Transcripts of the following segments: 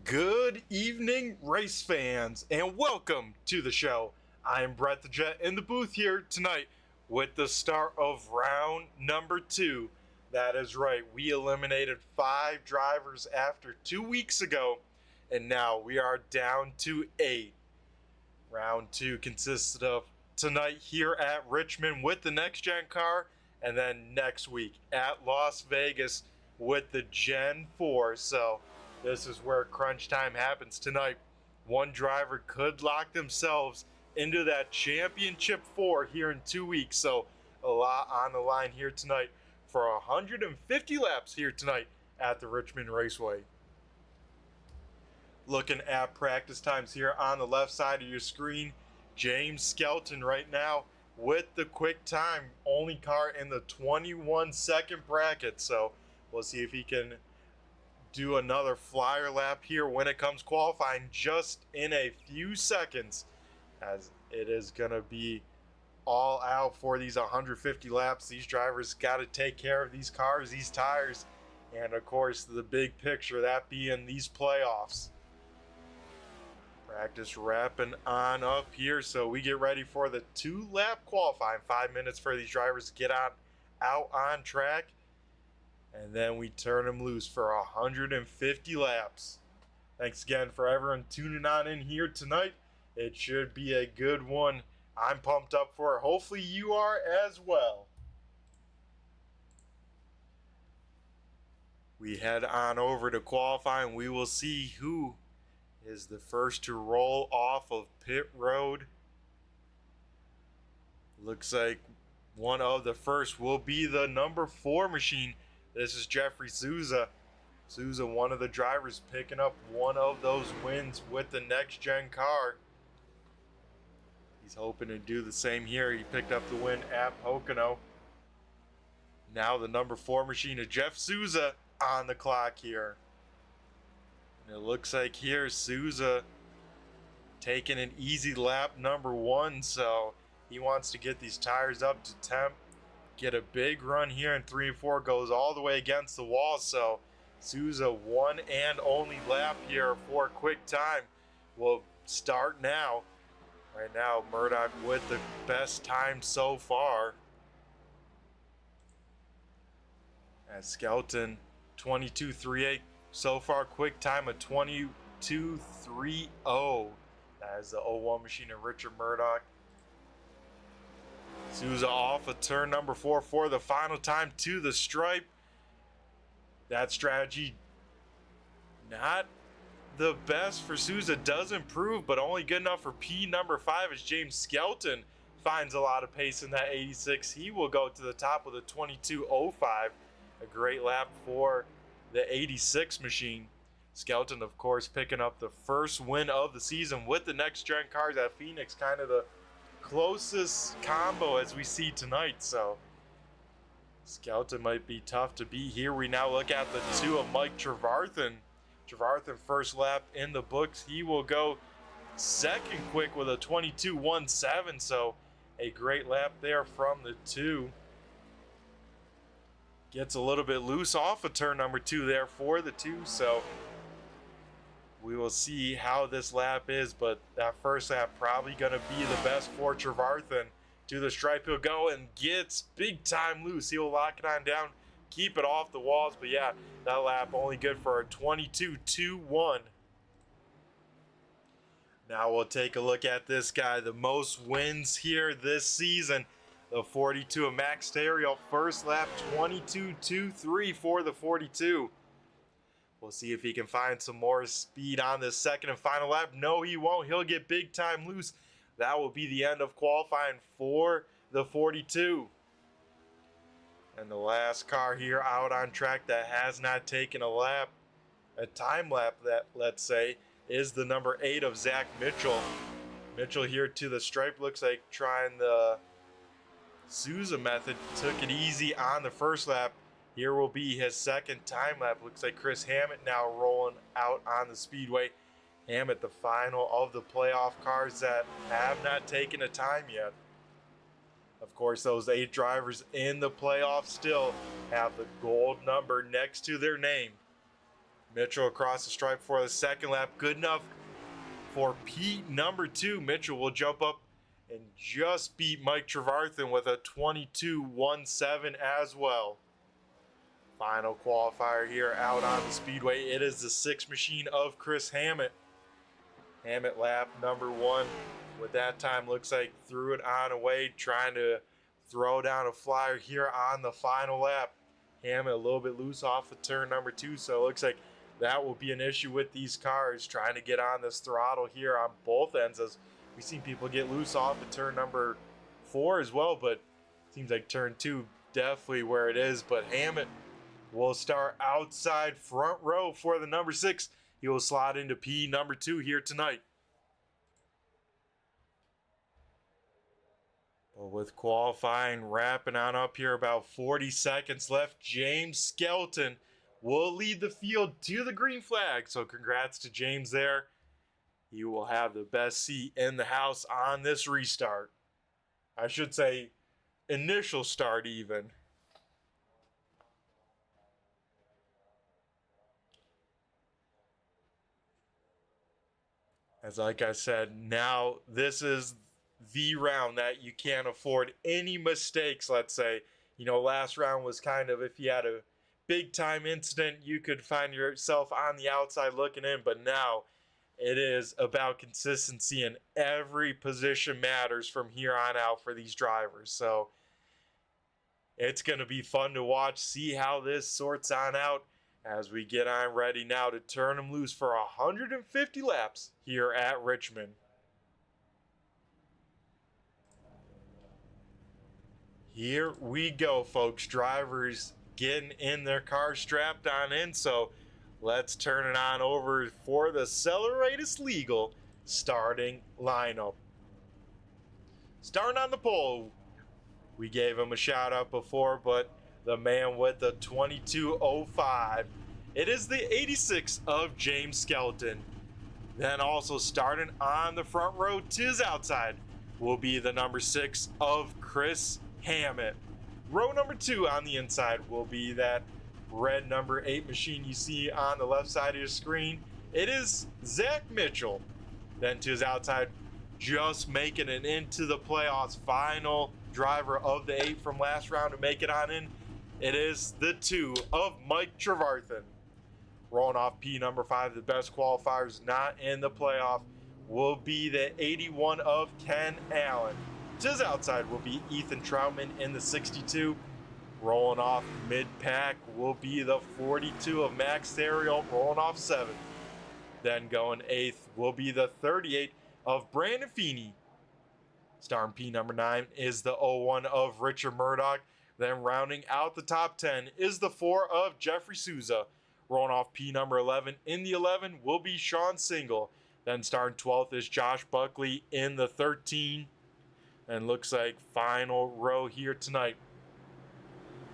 Good evening, race fans, and welcome to the show. I am Brett the Jet in the booth here tonight with the start of round number 2. That is right, we eliminated 5 drivers after 2 weeks ago, and now we are down to 8. Round 2 consisted of tonight here at Richmond with the next gen car, and then next week at Las Vegas with the Gen 4. So this is where crunch time happens tonight. One driver could lock themselves into that championship 4 here in 2 weeks. So a lot on the line here tonight for 150 laps here tonight at the Richmond Raceway. Looking at practice times here on the left side of your screen, James Skelton right now with the quick time, only car in the 21 second bracket. So we'll see if he can do another flyer lap here when it comes qualifying just in a few seconds, as it is going to be all out for these 150 laps. These drivers got to take care of these cars, these tires, and of course the big picture, that being these playoffs. Practice wrapping on up here, so we get ready for the 2-lap qualifying. 5 minutes for these drivers to get out on track, and then we turn them loose for 150 laps. Thanks again for everyone tuning on in here tonight. It should be a good one. I'm pumped up for it. Hopefully you are as well. We head on over to qualifying. We will see who is the first to roll off of pit road. Looks like one of the first will be the number 4 machine. This is Jeffrey Souza. Souza, one of the drivers, picking up one of those wins with the next gen car. He's hoping to do the same here. He picked up the win at Pocono. Now the number 4 machine of Jeff Souza on the clock here. And it looks like here Souza taking an easy lap number 1, so he wants to get these tires up to temp, get a big run here, and 3 and 4 goes all the way against the wall. So Souza one and only lap here for quick time will start now. Right now Murdoch with the best time so far, as Skelton 22.38 so far, quick time of 22.30. That is the 01 machine of Richard Murdoch. Souza off of turn number 4 for the final time to the stripe. That strategy not the best for Souza, does improve, but only good enough for P number 5 as James Skelton finds a lot of pace in that 86. He will go to the top with a 22.05. A great lap for the 86 machine. Skelton, of course, picking up the first win of the season with the next gen cars at Phoenix, kind of the closest combo as we see tonight. So Skelton might be tough to beat here. We now look at the 2 of Mike Trevarthen. Trevarthen first lap in the books. He will go second quick with a 22.17. So a great lap there from the 2. Gets a little bit loose off of turn number 2 there for the 2. So we will see how this lap is, but that first lap probably going to be the best for Trevarthen. To the stripe he'll go and gets big time loose. He'll lock it on down, keep it off the walls, but yeah, that lap only good for a 22.21. Now we'll take a look at this guy, the most wins here this season, the 42 of Max Theriault. First lap 22.23 for the 42. We'll see if he can find some more speed on this second and final lap. No, he won't. He'll get big time loose. That will be the end of qualifying for the 42. And the last car here out on track that has not taken a lap, a time lap, that let's say, is the number 8 of Zach Mitchell. Mitchell here to the stripe, looks like trying the Souza method. Took it easy on the first lap. Here will be his second time lap. Looks like Chris Hammett now rolling out on the speedway. Hammett, the final of the playoff cars that have not taken a time yet. Of course, those 8 drivers in the playoffs still have the gold number next to their name. Mitchell across the stripe for the second lap. Good enough for Pete number 2. Mitchell will jump up and just beat Mike Trevarthen with a 22.17 as well. Final qualifier here out on the speedway. It is the 6 machine of Chris Hammett. Hammett lap number 1 with that time, looks like threw it on away, trying to throw down a flyer here on the final lap. Hammett a little bit loose off of turn number 2, so it looks like that will be an issue with these cars trying to get on this throttle here on both ends, as we've seen people get loose off of turn number 4 as well, but it seems like turn 2 definitely where it is. But Hammett will start outside front row for the number 6. He will slot into P number 2 here tonight. Well, with qualifying wrapping on up here, about 40 seconds left, James Skelton will lead the field to the green flag. So congrats to James there. He will have the best seat in the house on this restart. I should say initial start even. As like I said, now this is the round that you can't afford any mistakes, let's say. You know, last round was kind of, if you had a big time incident, you could find yourself on the outside looking in, but now it is about consistency, and every position matters from here on out for these drivers. So it's going to be fun to watch, see how this sorts on out as we get on ready now to turn them loose for 150 laps here at Richmond. Here we go, folks. Drivers getting in their cars, strapped on in. So let's turn it on over for the Celeratus Legal starting lineup. Starting on the pole, we gave him a shout out before, but the man with the 22.05. It is the 86 of James Skelton. Then also starting on the front row to his outside will be the number 6 of Chris Hammett. Row number 2 on the inside will be that red number 8 machine you see on the left side of your screen. It is Zach Mitchell. Then to his outside, just making it into the playoffs, final driver of the 8 from last round to make it on in. It is the 2 of Mike Trevarthen. Rolling off P number 5, the best qualifiers not in the playoff, will be the 81 of Ken Allen. To his outside will be Ethan Troutman in the 62. Rolling off mid-pack will be the 42 of Max Theriault, rolling off 7th. Then going 8th will be the 38 of Brandon Feeney. Starting P number 9 is the 01 of Richard Murdoch. Then rounding out the top 10 is the 4 of Jeffrey Souza. Rolling off P number 11 in the 11 will be Sean Single. Then starting 12th is Josh Buckley in the 13. And looks like final row here tonight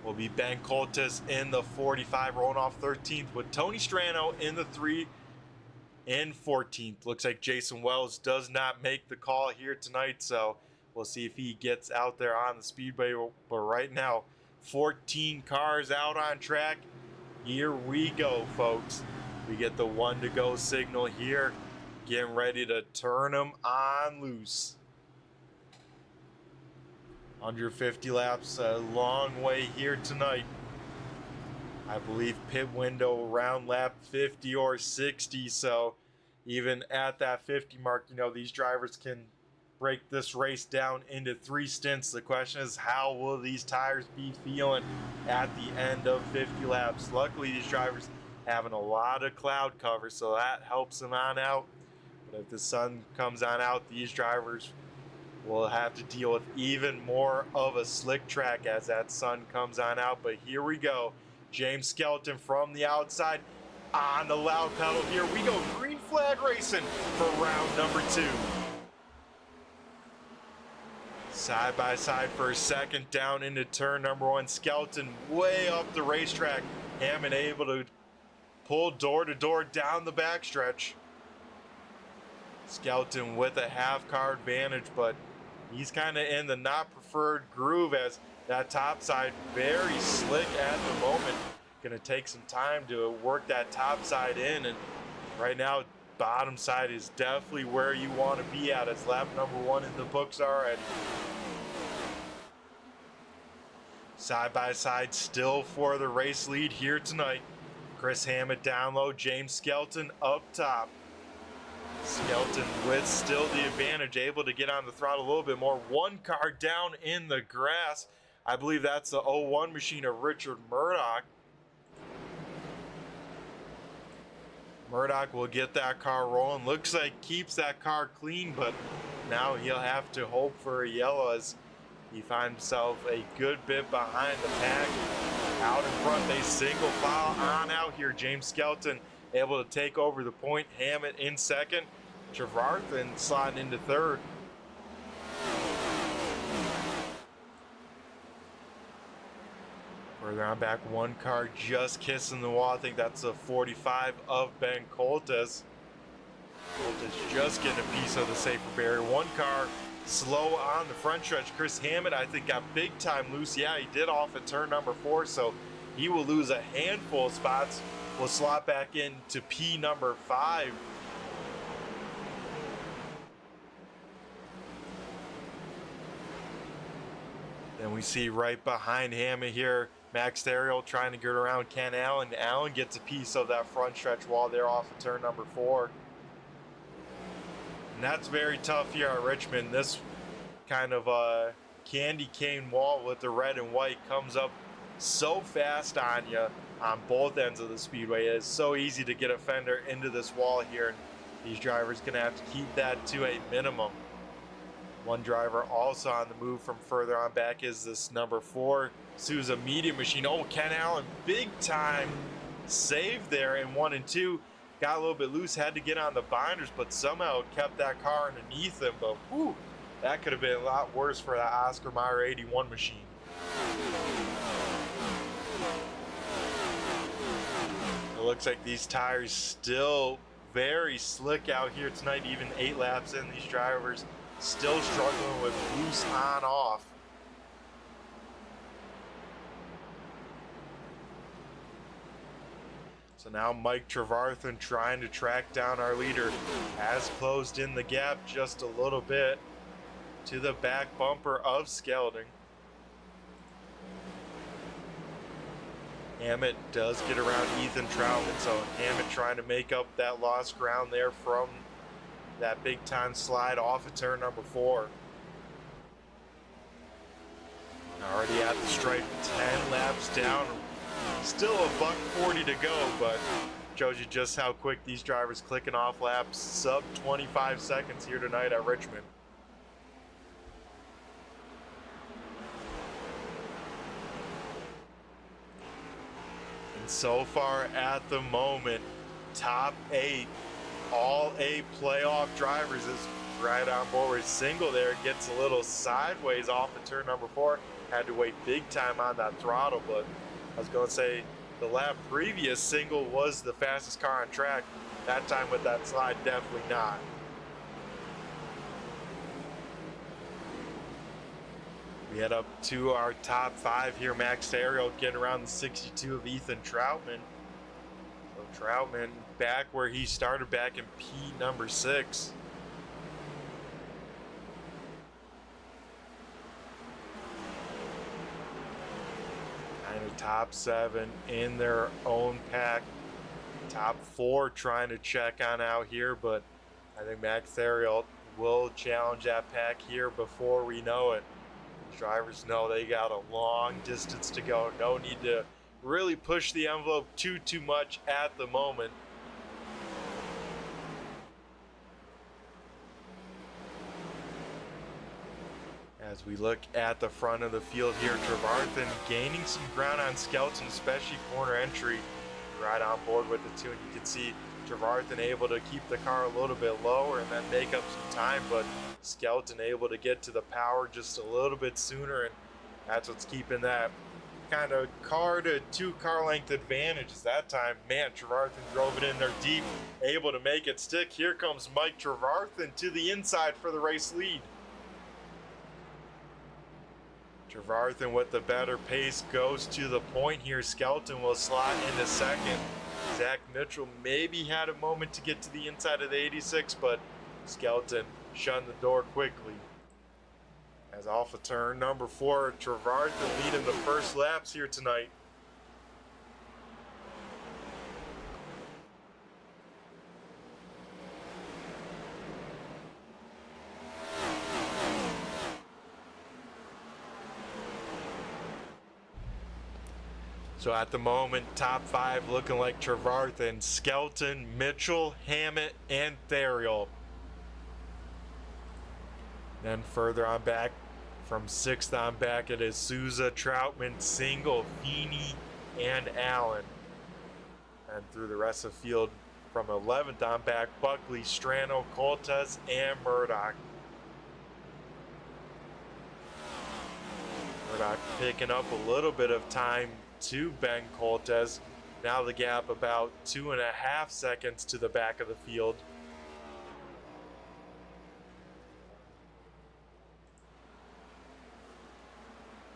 will be Ben Coltis in the 45, rolling off 13th, with Tony Strano in the 3 and 14th. Looks like Jason Wells does not make the call here tonight, so we'll see if he gets out there on the speedway. But right now, 14 cars out on track. Here we go, folks. We get the 1 to go signal here, getting ready to turn them on loose. 150 laps, a long way here tonight. I believe pit window around lap 50 or 60, so even at that 50 mark, you know, these drivers can break this race down into 3 stints. The question is, how will these tires be feeling at the end of 50 laps? Luckily, these drivers having a lot of cloud cover, so that helps them on out. But if the sun comes on out, these drivers will have to deal with even more of a slick track as that sun comes on out. But here we go. James Skelton from the outside on the loud pedal. Here we go. Green flag racing for round number 2. Side by side for a second down into turn number 1. Skelton way up the racetrack. Hammond able to pull door to door down the backstretch. Skelton with a half car advantage, but he's kind of in the not preferred groove as that top side very slick at the moment. Going to take some time to work that top side in, and right now bottom side is definitely where you want to be at, as lap number 1 in the books already. Side by side still for the race lead here tonight. Chris Hammett down low, James Skelton up top. Skelton with still the advantage, able to get on the throttle a little bit more. One car down in the grass. I believe that's the 01 machine of Richard Murdoch. Murdoch will get that car rolling. Looks like keeps that car clean, but now he'll have to hope for a yellow as he finds himself a good bit behind the pack. Out in front, they single file on out here. James Skelton able to take over the point. Hammett in second. Trevarthen sliding into third. Further on back, one car just kissing the wall. I think that's the 45 of Ben Coltes. Coltes just getting a piece of the safer barrier. One car slow on the front stretch. Chris Hammett, I think, got big time loose. Yeah, he did off at turn number 4, so he will lose a handful of spots. Will slot back into P number 5. Then we see right behind Hammett here, Max Theriault trying to get around Ken Allen. Allen gets a piece of that front stretch wall there off of turn number 4. And that's very tough here at Richmond. This kind of candy cane wall with the red and white comes up so fast on you on both ends of the speedway. It is so easy to get a fender into this wall here, and these drivers going to have to keep that to a minimum. One driver also on the move from further on back is this number 4 Sousa medium machine. Oh, Ken Allen, big time save there in 1 and 2. Got a little bit loose, had to get on the binders, but somehow kept that car underneath him. But whew, that could have been a lot worse for that Oscar Mayer 81 machine. It looks like these tires still very slick out here tonight. Even 8 laps in, these drivers still struggling with loose on off. So now Mike Trevarthen trying to track down our leader, has closed in the gap just a little bit to the back bumper of Skelding. Hammett does get around Ethan Troutman, so Hammett trying to make up that lost ground there from that big time slide off of turn number 4. Already at the stripe, 10 laps down. Still a $1:40 to go, but shows you just how quick these drivers clicking off laps. Sub 25 seconds here tonight at Richmond. And so far at the moment, top 8, all 8 playoff drivers is right on board. Single there gets a little sideways off of turn number 4. Had to wait big time on that throttle, but I was going to say the lap previous, Single was the fastest car on track. That time with that slide, definitely not. We head up to our top 5 here. Max Theriault getting around the 62 of Ethan Troutman. So Troutman back where he started, back in P number 6. Top 7 in their own pack. Top 4 trying to check on out here, but I think Max Theriault will challenge that pack here before we know it. The drivers know they got a long distance to go. No need to really push the envelope too much at the moment. As we look at the front of the field here, Trevarthen gaining some ground on Skelton, especially corner entry, right on board with the 2. And you can see Trevarthen able to keep the car a little bit lower and then make up some time, but Skelton able to get to the power just a little bit sooner, and that's what's keeping that kind of car to 2 car length advantage. That time, man, Trevarthen drove it in there deep, able to make it stick. Here comes Mike Trevarthen to the inside for the race lead. Trevarthen with the better pace goes to the point here. Skelton will slot into second. Zach Mitchell maybe had a moment to get to the inside of the 86, but Skelton shut the door quickly. As off of turn number 4, Trevarthen leading the first laps here tonight. So at the moment, top 5 looking like Trevarthen, Skelton, Mitchell, Hammett, and Theriault. Then further on back, from 6th on back, it is Souza, Troutman, Single, Feeney, and Allen. And through the rest of the field, from 11th on back, Buckley, Strano, Cortez, and Murdoch. Murdoch picking up a little bit of time to Ben Cortez. Now the gap about 2.5 seconds to the back of the field.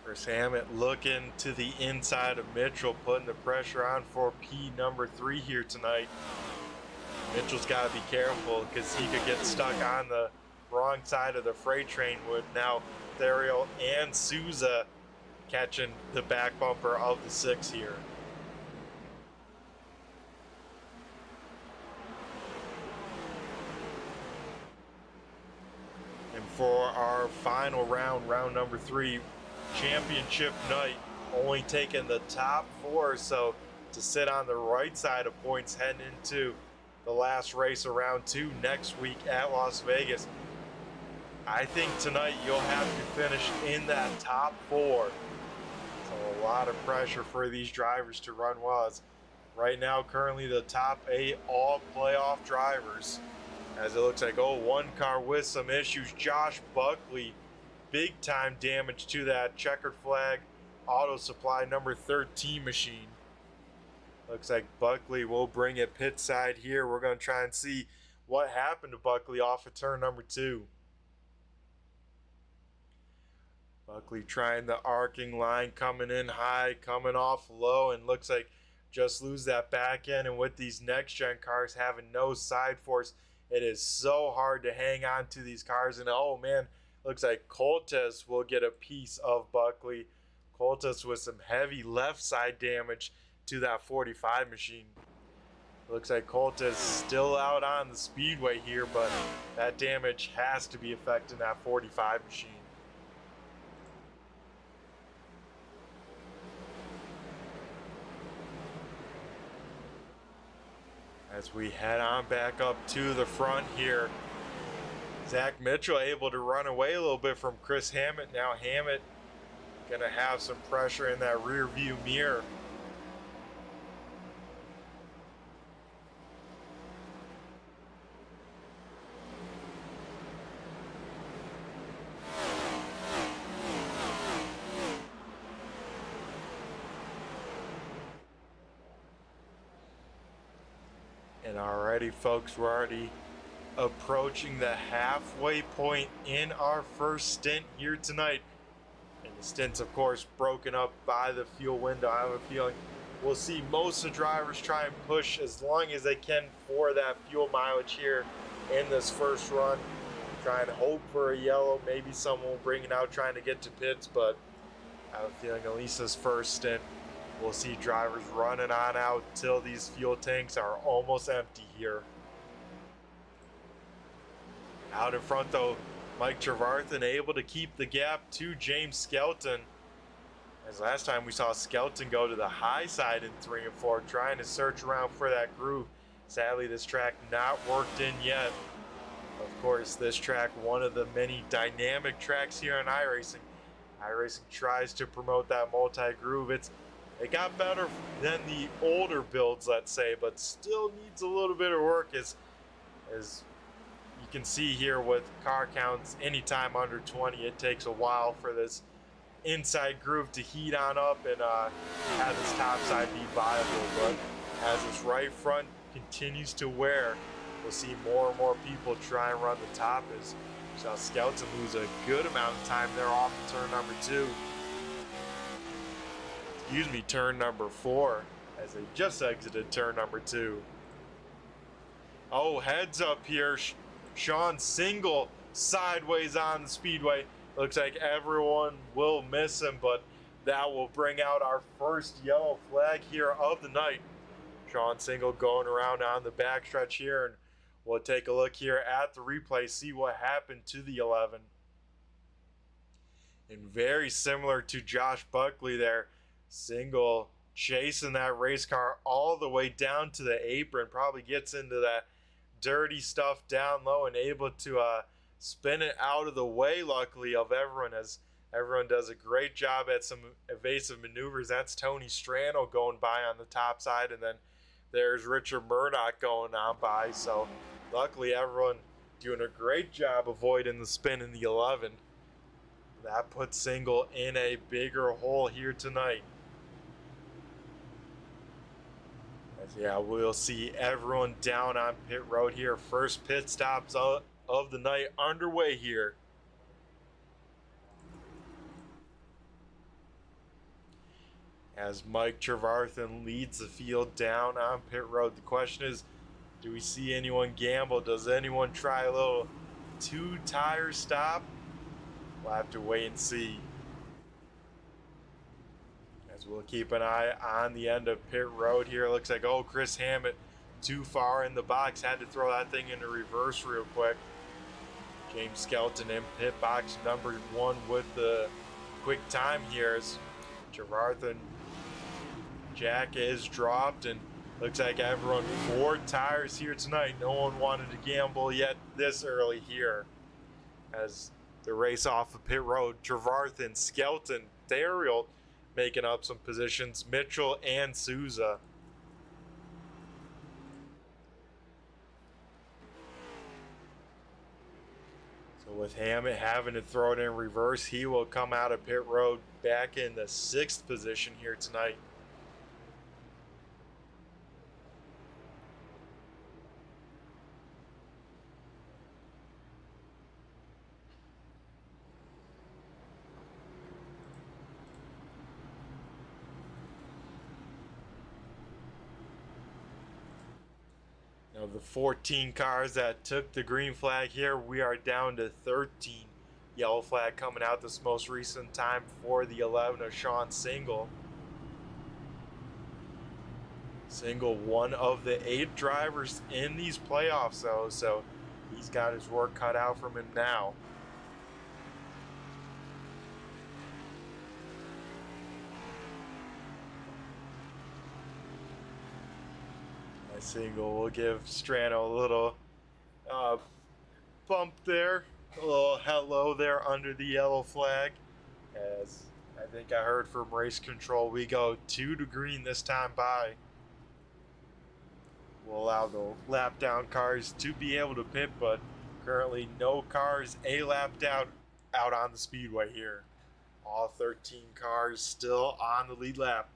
Chris Hammett looking to the inside of Mitchell, putting the pressure on for P number 3 here tonight. Mitchell's got to be careful because he could get stuck on the wrong side of the freight train with now Theriault and Souza catching the back bumper of the 6 here. And for our final round, round number 3, championship night, only taking the top 4, so to sit on the right side of points heading into the last race of round 2 next week at Las Vegas. I think tonight you'll have to finish in that top 4. So a lot of pressure for these drivers to run well. As right now, currently the top 8 all playoff drivers. As it looks like, one car with some issues. Josh Buckley, big time damage to that Checkered Flag Auto Supply number 13 machine. Looks like Buckley will bring it pit side here. We're going to try and see what happened to Buckley off of turn number 2. Buckley trying the arcing line, coming in high, coming off low, and looks like just lose that back end. And with these next gen cars having no side force, it is so hard to hang on to these cars. And oh man, looks like Cortez will get a piece of Buckley. Cortez with some heavy left side damage to that 45 machine. Looks like Cortez still out on the speedway here, but that damage has to be affecting that 45 machine. As we head on back up to the front here, Zach Mitchell able to run away a little bit from Chris Hammett. Now Hammett gonna have some pressure in that rear view mirror. And already, folks, we're already approaching the halfway point in our first stint here tonight. And the stint's, of course, broken up by the fuel window. I have a feeling we'll see most of the drivers try and push as long as they can for that fuel mileage here in this first run. Trying to hope for a yellow. Maybe someone will bring it out trying to get to pits, but I have a feeling at least this first stint, we'll see drivers running on out till these fuel tanks are almost empty here. Out in front though, Mike Trevarthen able to keep the gap to James Skelton. As last time we saw Skelton go to the high side in 3 and 4, trying to search around for that groove. Sadly, this track not worked in yet. Of course, this track, one of the many dynamic tracks here in iRacing. iRacing tries to promote that multi-groove. It got better than the older builds, let's say, but still needs a little bit of work as you can see here with car counts. Anytime under 20, it takes a while for this inside groove to heat on up and have this top side be viable. But as this right front continues to wear, we'll see more and more people try and run the top as we saw Skelton lose a good amount of time there off of turn number 2. excuse me, turn number 4 as they just exited turn number 2. Oh, heads up here. Sean Single sideways on the speedway. Looks like everyone will miss him, but that will bring out our first yellow flag here of the night. Sean Single going around on the backstretch here, and we'll take a look here at the replay, see what happened to the 11. And very similar to Josh Buckley there, Single chasing that race car all the way down to the apron, probably gets into that dirty stuff down low and able to spin it out of the way, luckily, of everyone, as everyone does a great job at some evasive maneuvers. That's Tony Strano going by on the top side, and then there's Richard Murdoch going on by. So luckily everyone doing a great job avoiding the spin in the 11. That puts Single in a bigger hole here tonight. Yeah, we'll see everyone down on pit road here. First pit stops of the night underway here. As Mike Trevarthen leads the field down on pit road. The question is, do we see anyone gamble? Does anyone try a little 2-tire stop? We'll have to wait and see. As we'll keep an eye on the end of pit road here. Looks like, oh, Chris Hammett too far in the box. Had to throw that thing into reverse real quick. James Skelton in pit box number 1 with the quick time here. As Trevarthen jack is dropped, and looks like everyone 4 tires here tonight. No one wanted to gamble yet this early here. As the race off of pit road, Trevarthen, Skelton, Theriault making up some positions, Mitchell and Souza. So with Hammett having to throw it in reverse, he will come out of pit road back in the 6th position here tonight. Of the 14 cars that took the green flag here, we are down to 13 yellow flag coming out this most recent time for the 11 of Sean Single. Single, one of the 8 drivers in these playoffs though, so he's got his work cut out from him now. Single will give Strano a little bump there, a little hello there under the yellow flag. As I think I heard from race control, we go 2 to green this time by. We'll allow the lap down cars to be able to pit, but currently no cars a lapped out on the speedway here. All 13 cars still on the lead lap.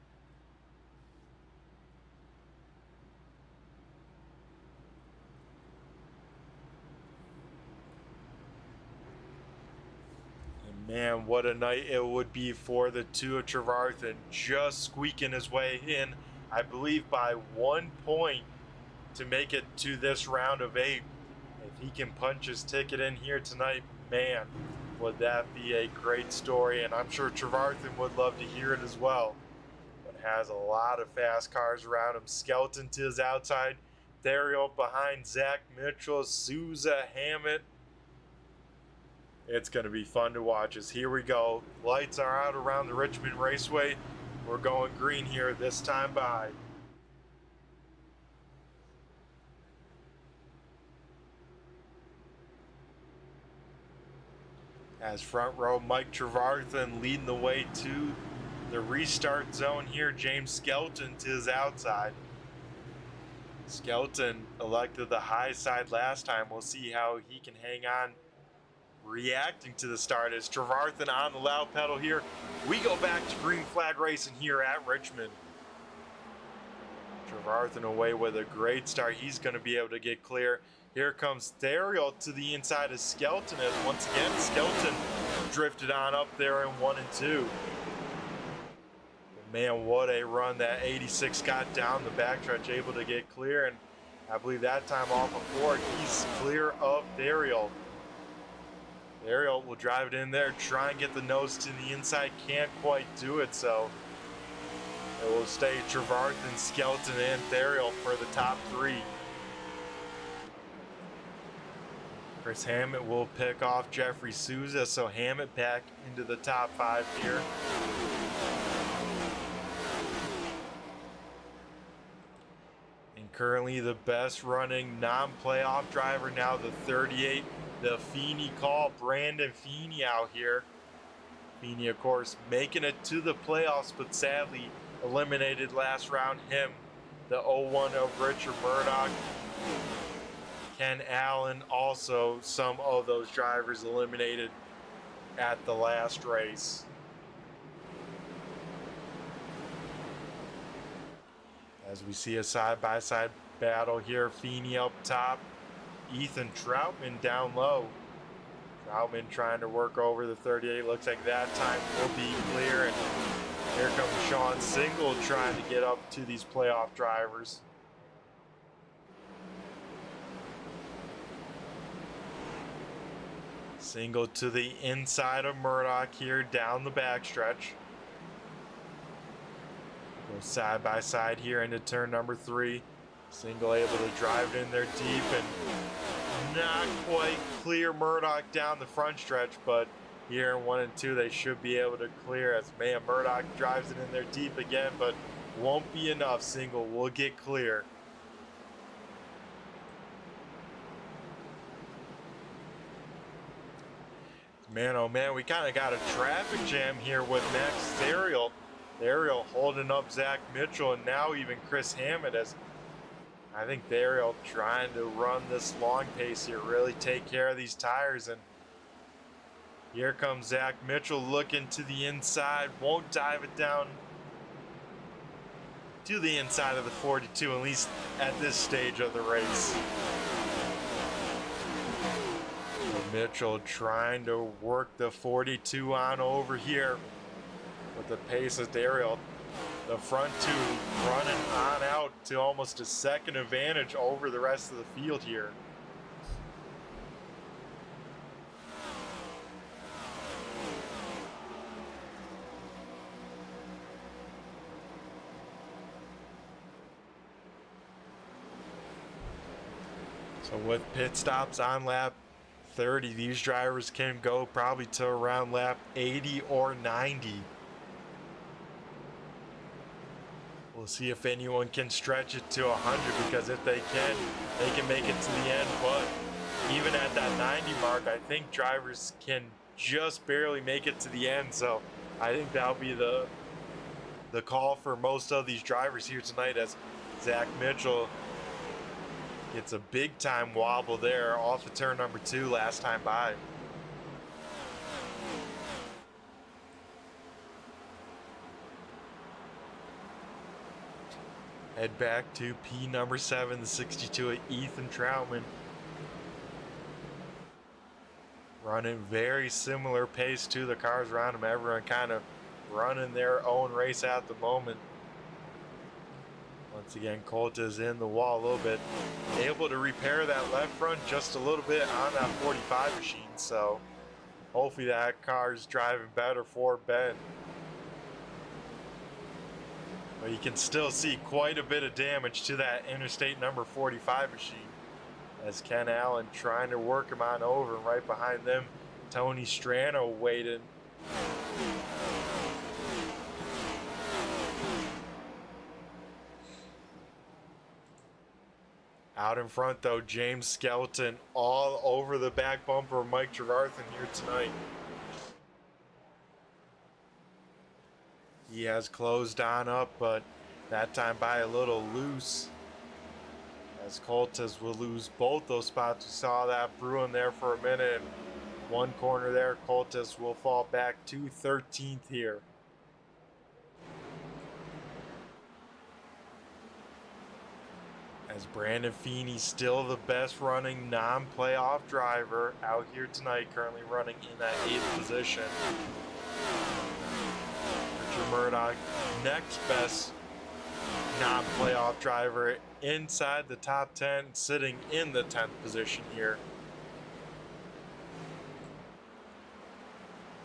Man, what a night it would be for the 2 of Trevarthen, just squeaking his way in, I believe by 1 point to make it to this round of 8. If he can punch his ticket in here tonight, man, would that be a great story, and I'm sure Trevarthen would love to hear it as well. But has a lot of fast cars around him. Skelton to his outside, Theriault behind Zach Mitchell, Souza, Hammett. It's going to be fun to watch as here we go. Lights are out around the Richmond Raceway. We're going green here this time by. As front row, Mike Trevarthen leading the way to the restart zone here. James Skelton to his outside. Skelton elected the high side last time. We'll see how he can hang on reacting to the start as Trevarthen on the loud pedal here. We go back to green flag racing here at Richmond. Trevarthen away with a great start. He's going to be able to get clear. Here comes Theriault to the inside of Skelton as once again Skelton drifted on up there in 1 and 2. Man, what a run that 86 got down the backstretch, able to get clear, and I believe that time off of Ford, he's clear of Dariel. Dariel will drive it in there, try and get the nose to the inside, can't quite do it, so it will stay Trevarthen, Skelton, and Dariel for the top three. Chris Hammett will pick off Jeffrey Souza, so Hammett back into the top five here. And currently the best running non-playoff driver now, the 38, the Feeney Call, Brandon Feeney out here. Feeney, of course, making it to the playoffs, but sadly eliminated last round. Him, the 01 of Richard Murdoch. Ken Allen, also some of those drivers eliminated at the last race. As we see a side-by-side battle here, Feeney up top, Ethan Troutman down low. Troutman trying to work over the 38. Looks like that time will be clear. And here comes Sean Single trying to get up to these playoff drivers. Single to the inside of Murdoch here down the backstretch. Go side by side here into turn number 3. Single able to drive it in there deep and not quite clear Murdoch down the front stretch, but here in 1 and 2 they should be able to clear as man Murdoch drives it in there deep again, but won't be enough. Single will get clear. Man, oh man, we kind of got a traffic jam here with Max Ariel. Ariel holding up Zach Mitchell and now even Chris Hammett, as I think Ariel trying to run this long pace here, really take care of these tires. And here comes Zach Mitchell looking to the inside, won't dive it down to the inside of the 42, at least at this stage of the race. Mitchell trying to work the 42 on over here with the pace of Dariel. The front two running on out to almost a second advantage over the rest of the field here. So with pit stops on lap 30, these drivers can go probably to around lap 80 or 90. We'll see if anyone can stretch it to 100, because if they can make it to the end. But even at that 90 mark, I think drivers can just barely make it to the end. So I think that'll be the call for most of these drivers here tonight, as Zach Mitchell gets a big time wobble there off of turn number 2 last time by. Head back to P number 7, the 62 of Ethan Troutman. Running very similar pace to the cars around him. Everyone kind of running their own race at the moment. Once again, Colt is in the wall a little bit. Able to repair that left front just a little bit on that 45 machine. So hopefully that car's driving better for Ben. But you can still see quite a bit of damage to that interstate number 45 machine, as Ken Allen trying to work him on over, and right behind them, Tony Strano waiting. Out in front though, James Skelton all over the back bumper of Mike Trevarthen here tonight. He has closed on up, but that time by a little loose, as Coltes will lose both those spots. We saw that brewing there for a minute. One corner there, Coltes will fall back to 13th here. As Brandon Feeney, still the best running non-playoff driver out here tonight, currently running in that 8th position. Richard Murdoch, next best non-playoff driver inside the top 10, sitting in the 10th position here.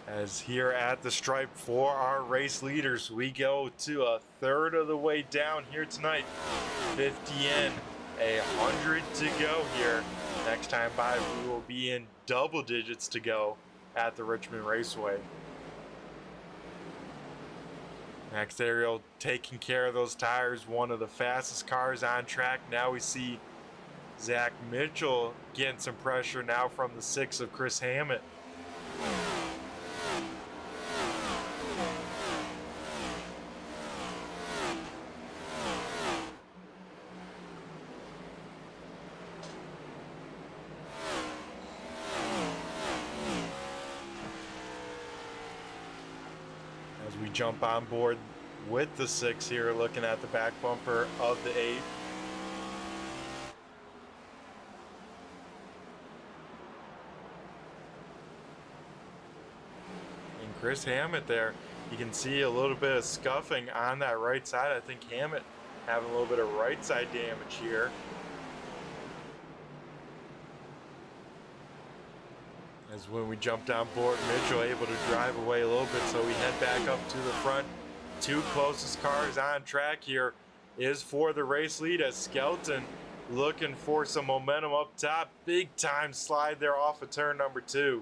As here at the stripe for our race leaders, we go to a third of the way down here tonight. 50 in, 100 to go here. Next time by, we will be in double digits to go at the Richmond Raceway. Next aerial taking care of those tires, one of the fastest cars on track. Now we see Zach Mitchell getting some pressure now from the 6 of Chris Hammett. We jump on board with the 6 here, looking at the back bumper of the 8. And Chris Hammett there, you can see a little bit of scuffing on that right side. I think Hammett having a little bit of right side damage here. As when we jumped on board, Mitchell able to drive away a little bit, so we head back up to the front. 2 closest cars on track here is for the race lead, as Skelton looking for some momentum up top. Big time slide there off of turn number 2.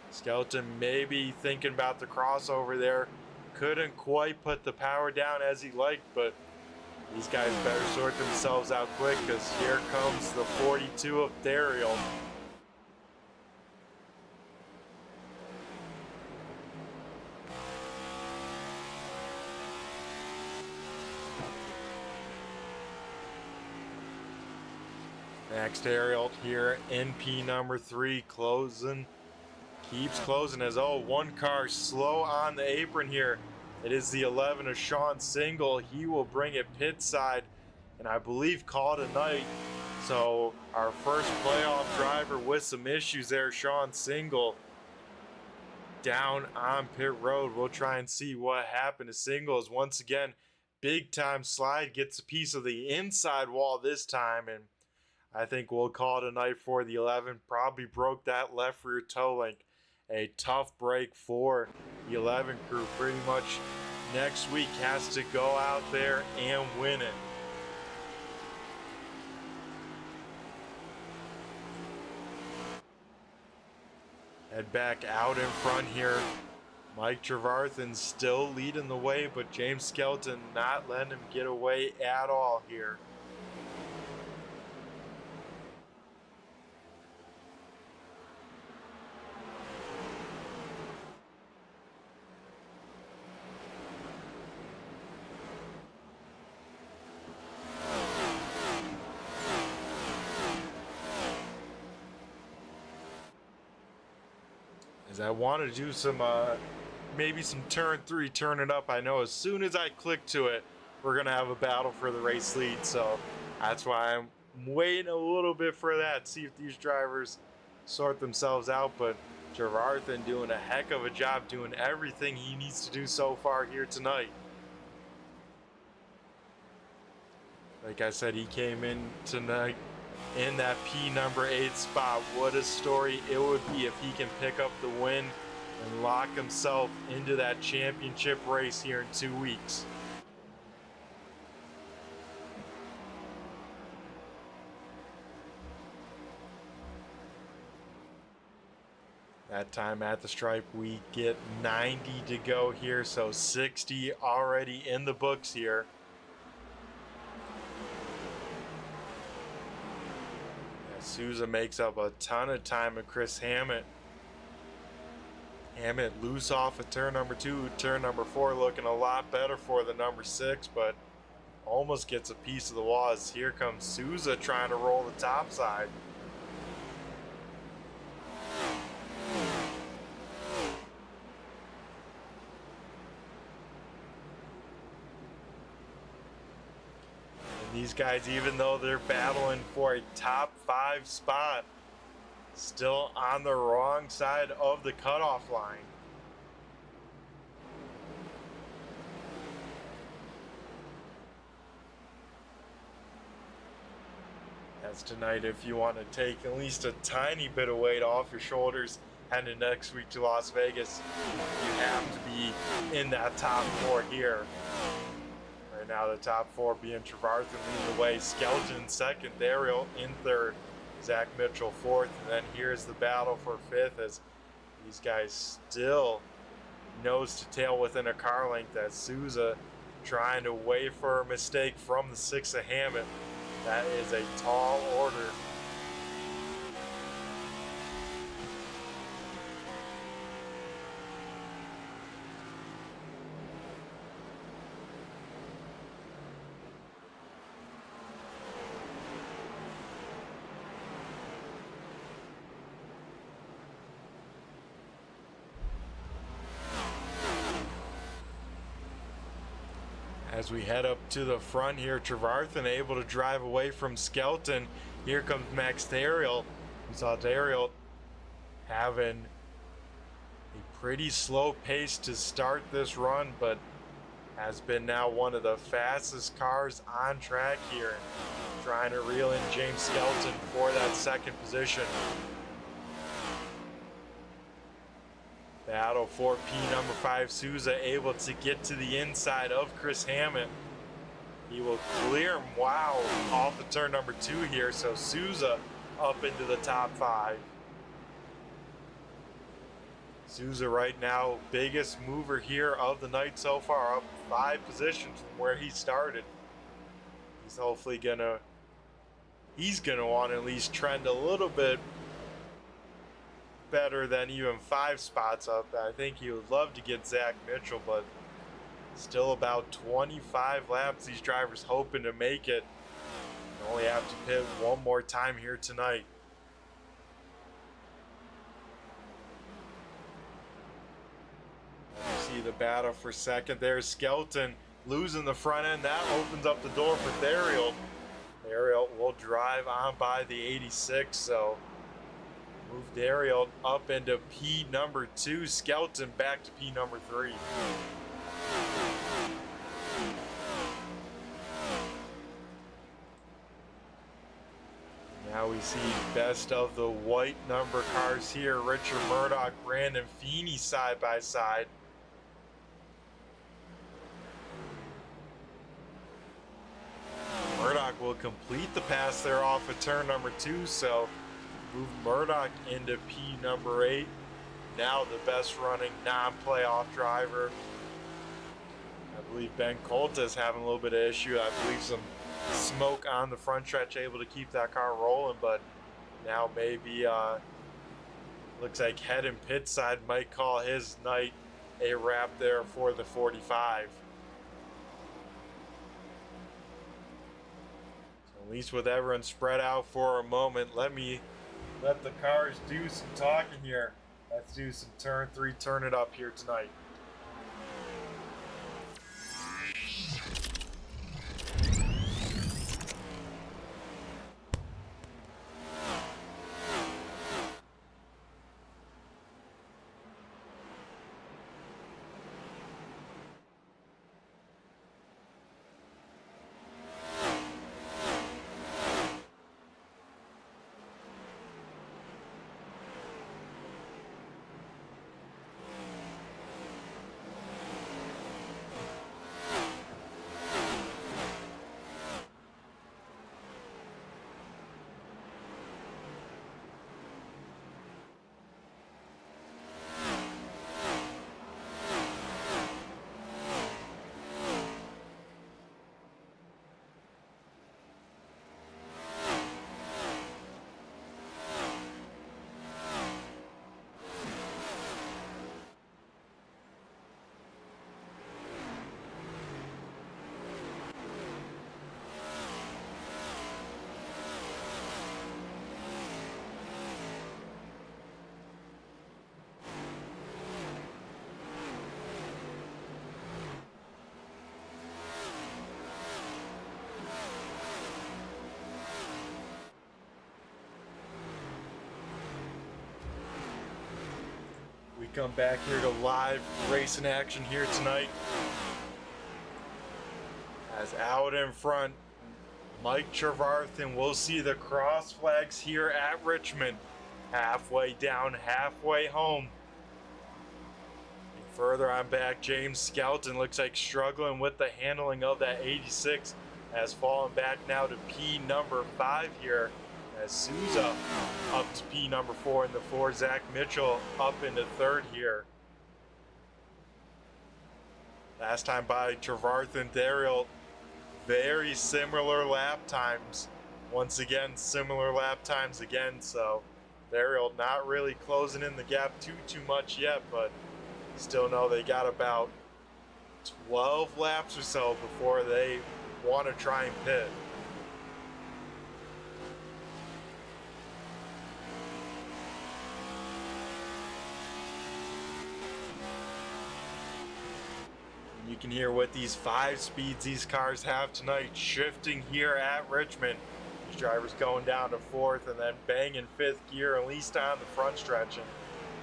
Skelton maybe thinking about the crossover there. Couldn't quite put the power down as he liked, but these guys better sort themselves out quick, because here comes the 42 of Therial. Next aerial here, NP number 3, closing, keeps closing as, one car slow on the apron here. It is the 11 of Sean Single. He will bring it pit side, and I believe call it a night. So our first playoff driver with some issues there, Sean Single, down on pit road. We'll try and see what happened to Single. As once again, big time slide, gets a piece of the inside wall this time, and I think we'll call it a night for the 11. Probably broke that left rear toe link. A tough break for the 11 crew. Pretty much next week has to go out there and win it. Head back out in front here. Mike Trevarthen still leading the way, but James Skelton not letting him get away at all here. As I want to do some, maybe some turn 3, turn it up. I know as soon as I click to it, we're going to have a battle for the race lead. So that's why I'm waiting a little bit for that. See if these drivers sort themselves out. But Trevarthen doing a heck of a job, doing everything he needs to do so far here tonight. Like I said, he came in tonight in that P number 8 spot. What a story it would be if he can pick up the win and lock himself into that championship race here in 2 weeks. That time at the stripe, we get 90 to go here, so 60 already in the books here. Souza makes up a ton of time with Chris Hammett. Hammett loose off of turn number 2, turn number 4 looking a lot better for the number 6, but almost gets a piece of the wall as here comes Souza trying to roll the top side. These guys, even though they're battling for a top 5 spot, still on the wrong side of the cutoff line. As tonight, if you want to take at least a tiny bit of weight off your shoulders heading next week to Las Vegas, you have to be in that top 4 here. Right now, the top 4 being Trevarthen leading the way, Skelton second, Ariel in third, Zach Mitchell fourth, and then here's the battle for fifth as these guys still nose to tail within a car length as Souza trying to wait for a mistake from the 6 of Hammett. That is a tall order. As we head up to the front here, Trevarthen able to drive away from Skelton. Here comes Max Dariel. We saw Dariel having a pretty slow pace to start this run, but has been now one of the fastest cars on track here, trying to reel in James Skelton for that second position. Battle for P number 5, Souza able to get to the inside of Chris Hammett. He will clear him, wow, off the turn number 2 here, so Souza up into the top 5. Souza right now, biggest mover here of the night so far, up 5 positions from where he started. He's hopefully gonna want to at least trend a little bit better than even 5 spots up. I think he would love to get Zach Mitchell, but still about 25 laps these drivers hoping to make it. They only have to pit one more time here tonight. You see the battle for second. There's Skelton losing the front end. That opens up the door for Dariel. Dariel will drive on by the 86, so move Dariel up into P number 2, Skelton back to P number 3. Now we see best of the white number cars here. Richard Murdoch, Brandon Feeney side by side. Murdoch will complete the pass there off of turn number 2, so move Murdoch into P number 8. Now the best running non-playoff driver. I believe Ben Colta is having a little bit of issue. I believe some smoke on the front stretch, able to keep that car rolling, but now maybe looks like head and pit side might call his night a wrap there for the 45. So at least with everyone spread out for a moment, let the cars do some talking here. Let's do some turn 3, turn it up here tonight. We come back here to live racing action here tonight. As out in front, Mike Trevarthen will see the cross flags here at Richmond. Halfway down, halfway home. And further on back, James Skelton looks like struggling with the handling of that 86. Has fallen back now to P number 5 here. As Souza up to P number 4 in the 4. Zach Mitchell up into 3rd here. Last time by Trevarthen, Daryl, very similar lap times. Once again, similar lap times again. So Daryl not really closing in the gap too much yet, but still know they got about 12 laps or so before they want to try and pit. You can hear what these 5 speeds these cars have tonight, shifting here at Richmond. These drivers going down to 4th and then banging 5th gear, at least on the front stretch. And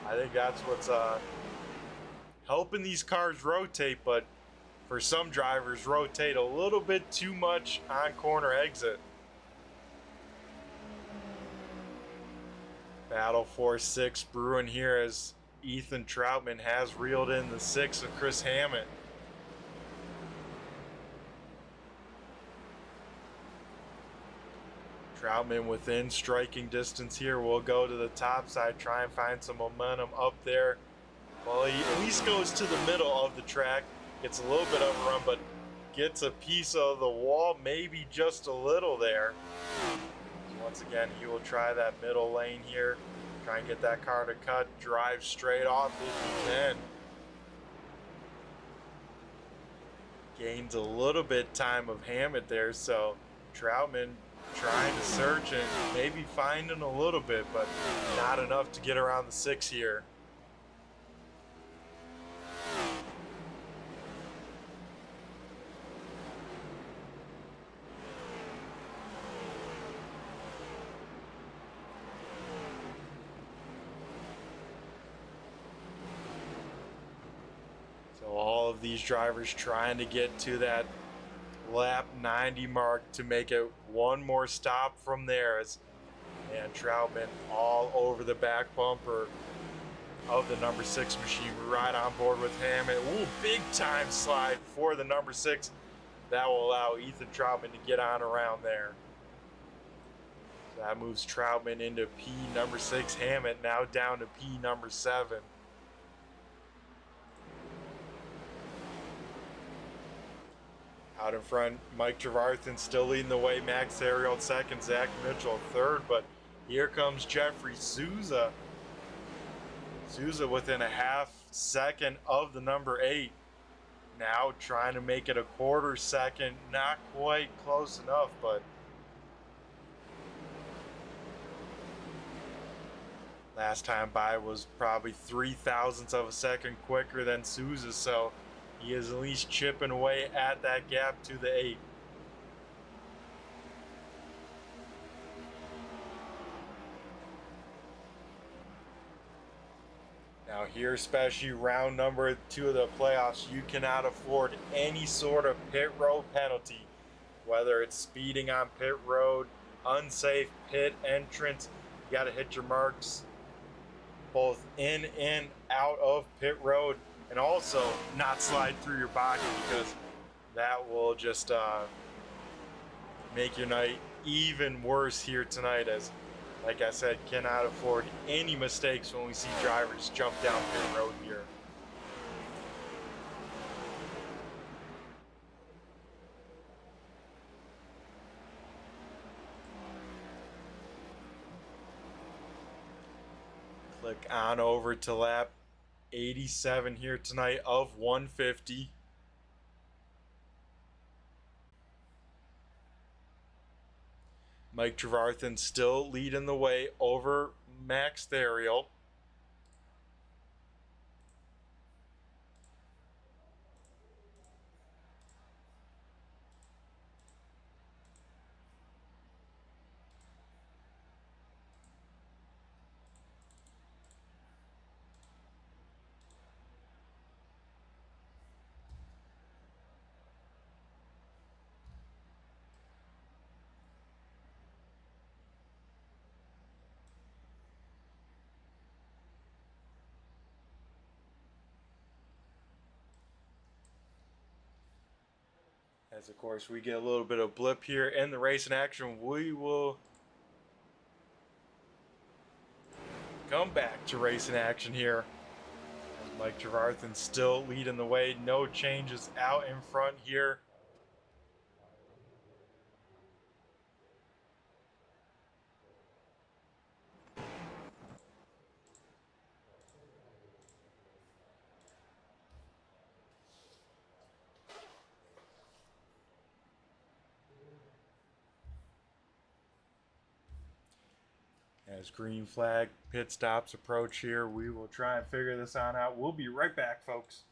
I think that's what's helping these cars rotate, but for some drivers, rotate a little bit too much on corner exit. Battle for 6 brewing here as Ethan Troutman has reeled in the 6 of Chris Hammett. Troutman within striking distance here. Will go to the top side, try and find some momentum up there. Well, he at least goes to the middle of the track, gets a little bit overrun, but gets a piece of the wall, maybe just a little there. So once again, he will try that middle lane here, try and get that car to cut, drive straight off if he can. Gains a little bit time of Hammett there, so Troutman trying to search and maybe finding a little bit, but not enough to get around the 6 here. So all of these drivers trying to get to that lap 90 mark to make it one more stop from there, as and Troutman all over the back bumper of the number 6 machine, right on board with Hammett. Ooh, big time slide for the number 6. That will allow Ethan Troutman to get on around there. So that moves Troutman into P number 6. Hammett now down to P number 7. Out in front, Mike Trevarthen still leading the way. Max Ariel second, Zach Mitchell third, but here comes Jeffrey Souza. Souza within a half second of the number 8. Now trying to make it a quarter second, not quite close enough, but last time by was probably 0.03 of a second quicker than Souza, so he is at least chipping away at that gap to the 8. Now here, especially round number 2 of the playoffs, you cannot afford any sort of pit road penalty, whether it's speeding on pit road, unsafe pit entrance. You got to hit your marks both in and out of pit road, and also not slide through your body, because that will just make your night even worse here tonight, as like I said, cannot afford any mistakes when we see drivers jump down pit road here. Click on over to lap 87 here tonight of 150. Mike Trevarthen still leading the way over Max Therial. As of course we get a little bit of blip here in the racing action, we will come back to racing action here. Mike Trevarthen still leading the way. No changes out in front here. As green flag pit stops approach here, we will try and figure this on out. We'll be right back, folks.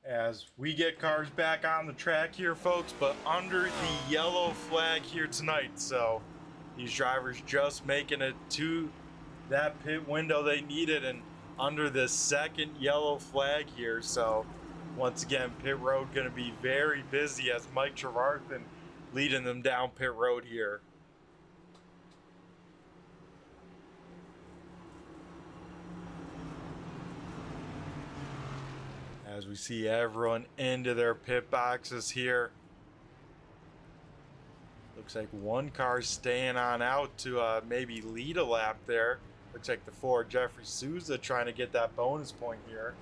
As we get cars back on the track here, folks, but under the yellow flag here tonight. So these drivers just making it to that pit window they needed and under the second yellow flag here. So once again, pit road going to be very busy as Mike Trevarthen leading them down pit road here. As we see everyone into their pit boxes here. Looks like one car staying on out to maybe lead a lap there. Looks like the Ford Jeffrey Souza trying to get that bonus point here.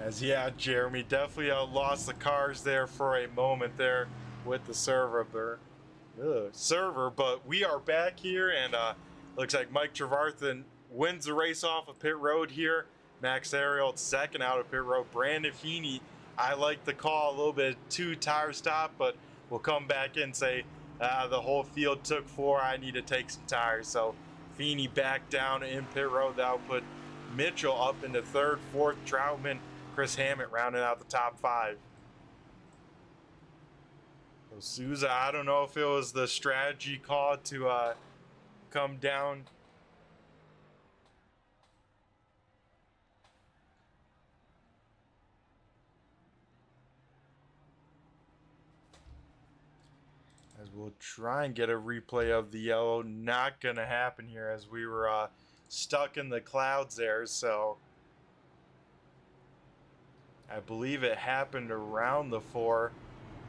As yeah, Jeremy definitely lost the cars there for a moment there with the server, but we are back here and looks like Mike Trevarthen wins the race off of pit road here. Max Ariel second out of pit road. Brandon Feeney, I like the call, a little bit two tire stop, but we'll come back and say the whole field took four. I need to take some tires. So Feeney back down in pit road. That'll put Mitchell up into third, fourth. Troutman, Chris Hammett rounding out the top five. So Souza, I don't know if it was the strategy call to come down. As we'll try and get a replay of the yellow. Not gonna happen here as we were stuck in the clouds there. So I believe it happened around the 4,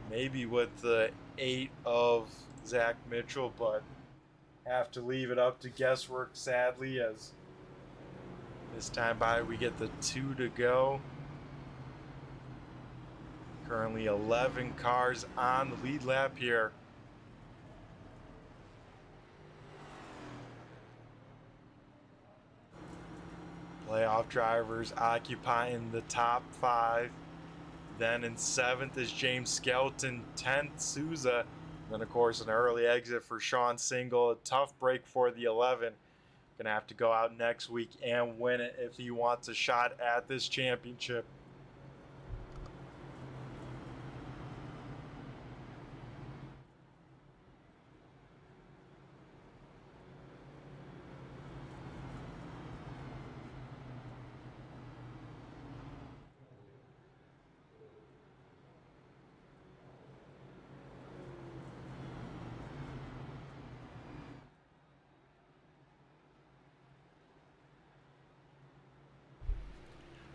maybe with the 8 of Zach Mitchell, but have to leave it up to guesswork, sadly, as this time by we get the 2 to go. Currently 11 cars on the lead lap here. Playoff drivers occupying the top 5. Then in 7th is James Skelton, 10th Souza. Then, of course, an early exit for Sean Single. A tough break for the 11. Gonna have to go out next week and win it if he wants a shot at this championship.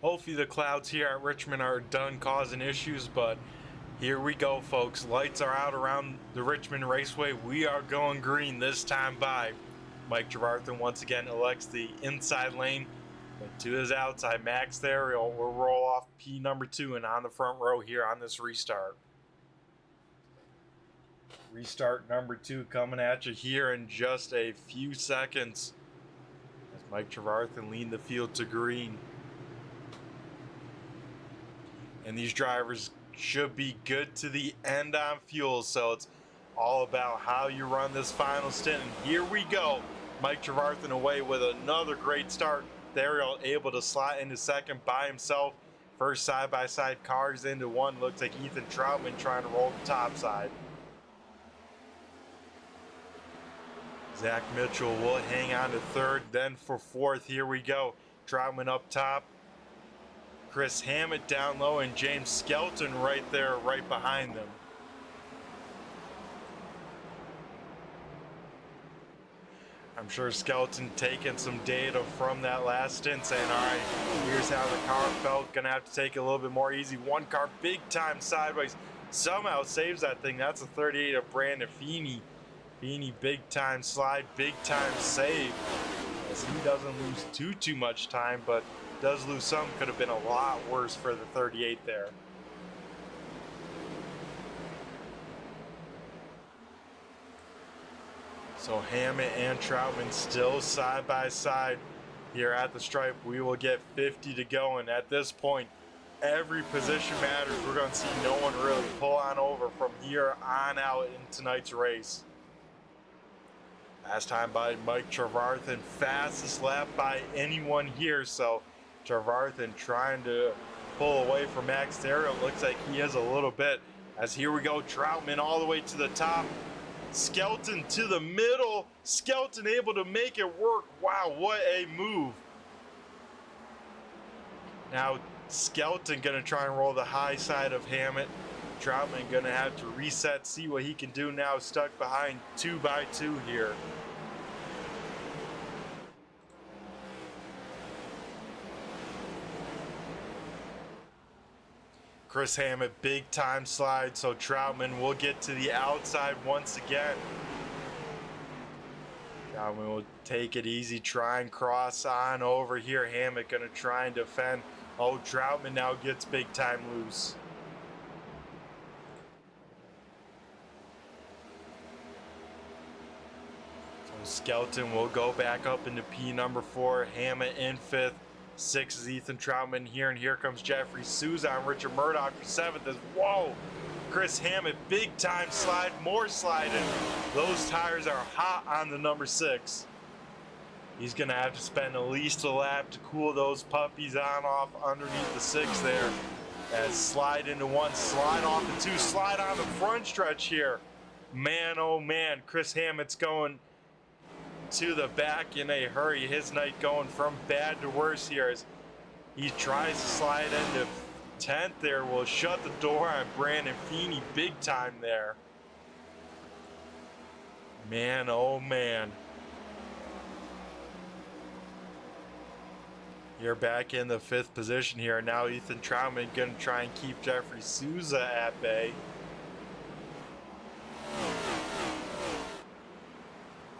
Hopefully the clouds here at Richmond are done causing issues, but here we go, folks. Lights are out around the Richmond Raceway. We are going green this time by. Mike Trevarthen once again elects the inside lane. But to his outside, Max there will roll off P number 2 and on the front row here on this restart. Restart number 2 coming at you here in just a few seconds. As Mike Trevarthen lead the field to green. And these drivers should be good to the end on fuel, so it's all about how you run this final stint. And here we go. Mike Trevarthen away with another great start. Theriault able to slot into second by himself. First side-by-side cars into one. Looks like Ethan Troutman trying to roll the top side. Zach Mitchell will hang on to third. Then for fourth, here we go. Troutman up top. Chris Hammett down low, and James Skelton right there, right behind them. I'm sure Skelton taking some data from that last stint, saying, all right, here's how the car felt. Gonna have to take it a little bit more easy. One car big time sideways. Somehow saves that thing. That's a 38 of Brandon Feeney. Feeney big time slide, big time save. As he doesn't lose too much time, but does lose some. Could have been a lot worse for the 38 there. So Hammett and Troutman still side by side here at the stripe. We will get 50 to go, and at this point, every position matters. We're going to see no one really pull on over from here on out in tonight's race. Last time by Mike Trevarthen, fastest lap by anyone here. So Trevarthen trying to pull away from Max Theriault. Looks like he is a little bit. As here we go, Troutman all the way to the top. Skelton to the middle. Skelton able to make it work. Wow, what a move. Now Skelton gonna try and roll the high side of Hammett. Troutman gonna have to reset, see what he can do now, stuck behind 2 by 2 here. Chris Hammett, big time slide, so Troutman will get to the outside once again. Troutman will take it easy, try and cross on over here. Hammett gonna try and defend. Oh, Troutman now gets big time loose. So Skelton will go back up into P number 4. Hammett in 5th. 6 is Ethan Troutman here, and here comes Jeffrey Souza on Richard Murdoch for 7th. Whoa! Chris Hammett, big time slide, more sliding. Those tires are hot on the number 6. He's gonna have to spend at least a lap to cool those puppies on off underneath the 6 there. As slide into 1, slide off the 2, slide on the front stretch here. Man, oh man, Chris Hammett's going to the back in a hurry. His night going from bad to worse here as he tries to slide into 10th there. Will shut the door on Brandon Feeney big time there. Man, oh man. You're back in the 5th position here. Now Ethan Troutman gonna try and keep Jeffrey Souza at bay.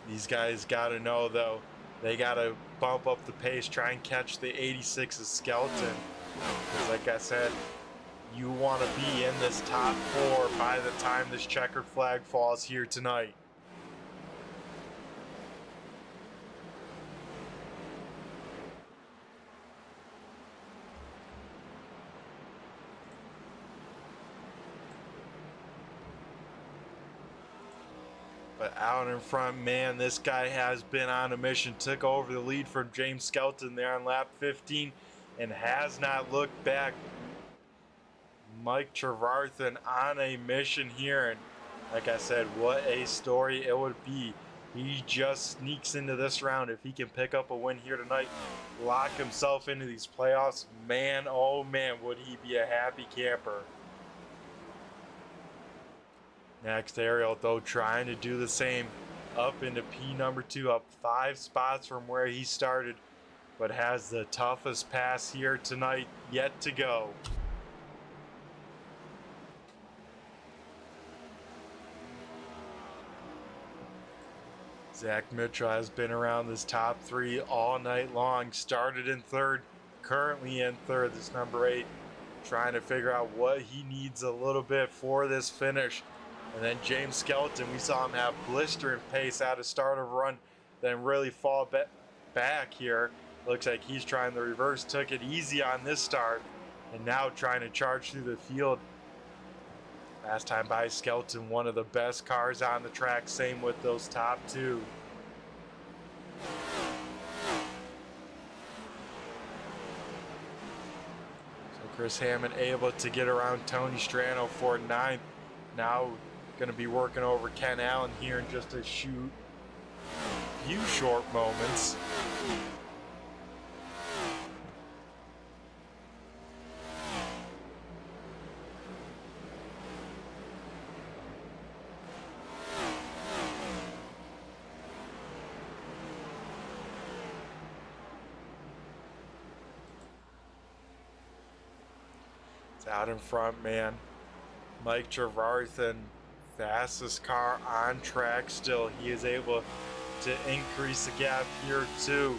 These guys got to know, though, they got to bump up the pace, try and catch the 86 of Skelton. Because like I said, you want to be in this top 4 by the time this checkered flag falls here tonight. But out in front, man, this guy has been on a mission. Took over the lead from James Skelton there on lap 15 and has not looked back. Mike Trevarthen on a mission here. And like I said, what a story it would be. He just sneaks into this round. If he can pick up a win here tonight, lock himself into these playoffs, man, oh man, would he be a happy camper. Next, Theriault, though, trying to do the same. Up into P number 2, up 5 spots from where he started, but has the toughest pass here tonight yet to go. Zach Mitchell has been around this top 3 all night long. Started in 3rd, currently in 3rd. This number 8, trying to figure out what he needs a little bit for this finish. And then James Skelton, we saw him have blistering pace out of start of run, then really fall back here. Looks like he's trying the reverse, took it easy on this start. And now trying to charge through the field. Last time by Skelton, one of the best cars on the track. Same with those top two. So Chris Hammond able to get around Tony Strano for 9th. Now going to be working over Ken Allen here in just a few short moments. It's out in front, man. Mike Trevarthen, fastest car on track still. He is able to increase the gap here too.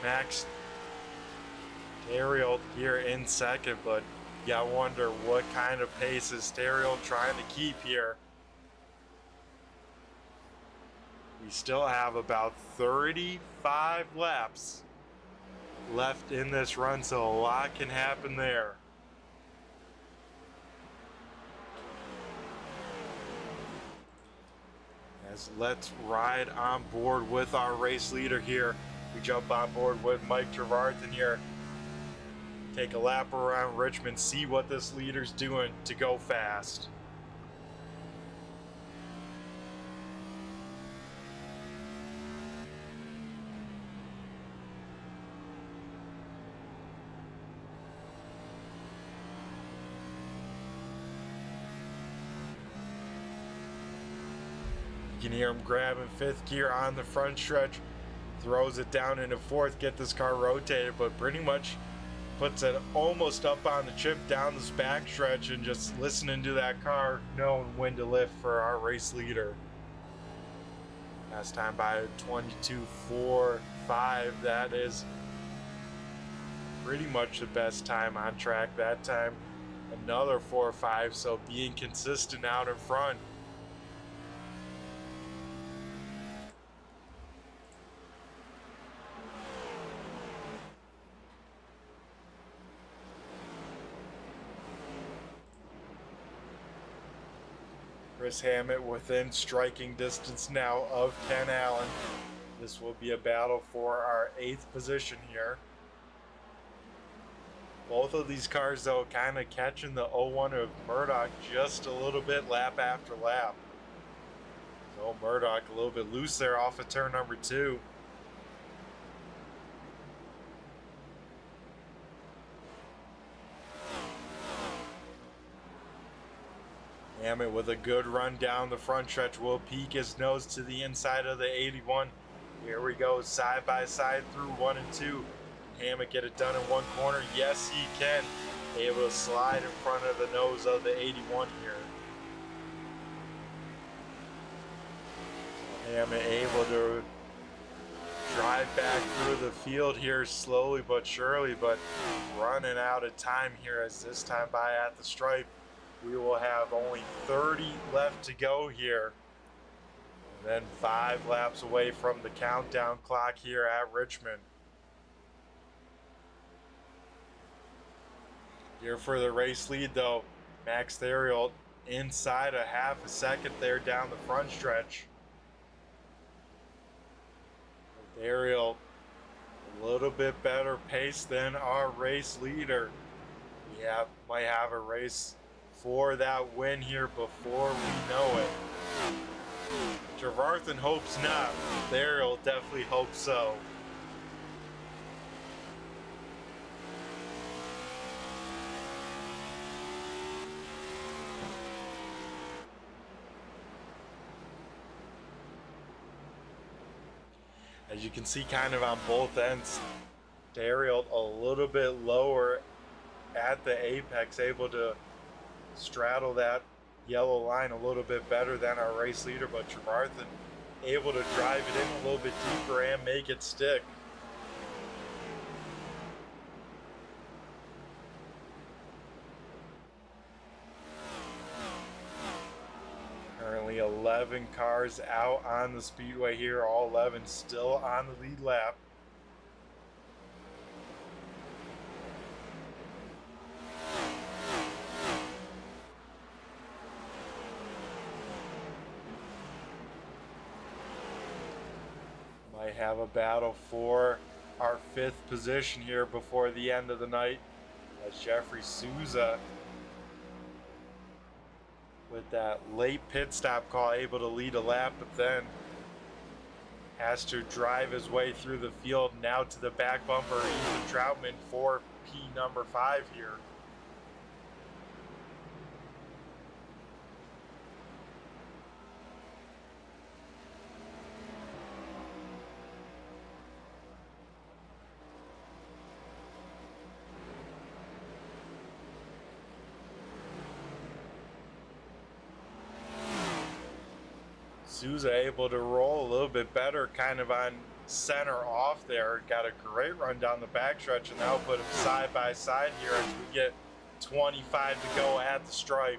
Max Theriault here in second, but you gotta wonder what kind of pace is Theriault trying to keep here. We still have about 35 laps left in this run, so a lot can happen there. As let's ride on board with our race leader here. We jump on board with Mike Trevarthen here. Take a lap around Richmond, see what this leader's doing to go fast. You can hear him grabbing 5th gear on the front stretch, throws it down into 4th, get this car rotated, but pretty much puts it almost up on the chip down this back stretch, and just listening to that car, knowing when to lift for our race leader. Last time by 22.45, that is pretty much the best time on track that time. Another 4.5, so being consistent out in front. Chris Hammond within striking distance now of Ken Allen. This will be a battle for our 8th position here. Both of these cars, though, kind of catching the 01 of Murdoch just a little bit lap after lap. So Murdoch a little bit loose there off of turn number 2. Hammond with a good run down the front stretch will peek his nose to the inside of the 81. Here we go, side by side through 1 and 2. Hammond get it done in one corner. Yes, he can. Able to slide in front of the nose of the 81 here. Hammond able to drive back through the field here slowly but surely, but running out of time here as this time by at the stripe. We will have only 30 left to go here. And then 5 laps away from the countdown clock here at Richmond. Here for the race lead, though, Max Theriault inside a half a second there down the front stretch. Theriault a little bit better pace than our race leader. We might have a race for that win here before we know it. Trevarthen hopes not. Theriault definitely hopes so. As you can see, kind of on both ends, Theriault a little bit lower at the apex, able to straddle that yellow line a little bit better than our race leader, but Trevarthen able to drive it in a little bit deeper and make it stick. Currently 11 cars out on the speedway here, all 11 still on the lead lap. Might have a battle for our 5th position here before the end of the night, as Jeffrey Souza, with that late pit stop call, able to lead a lap, but then has to drive his way through the field. Now to the back bumper, Ethan Troutman for P number 5 here. Souza able to roll a little bit better, kind of on center off there. Got a great run down the backstretch, and now put him side by side here as we get 25 to go at the stripe.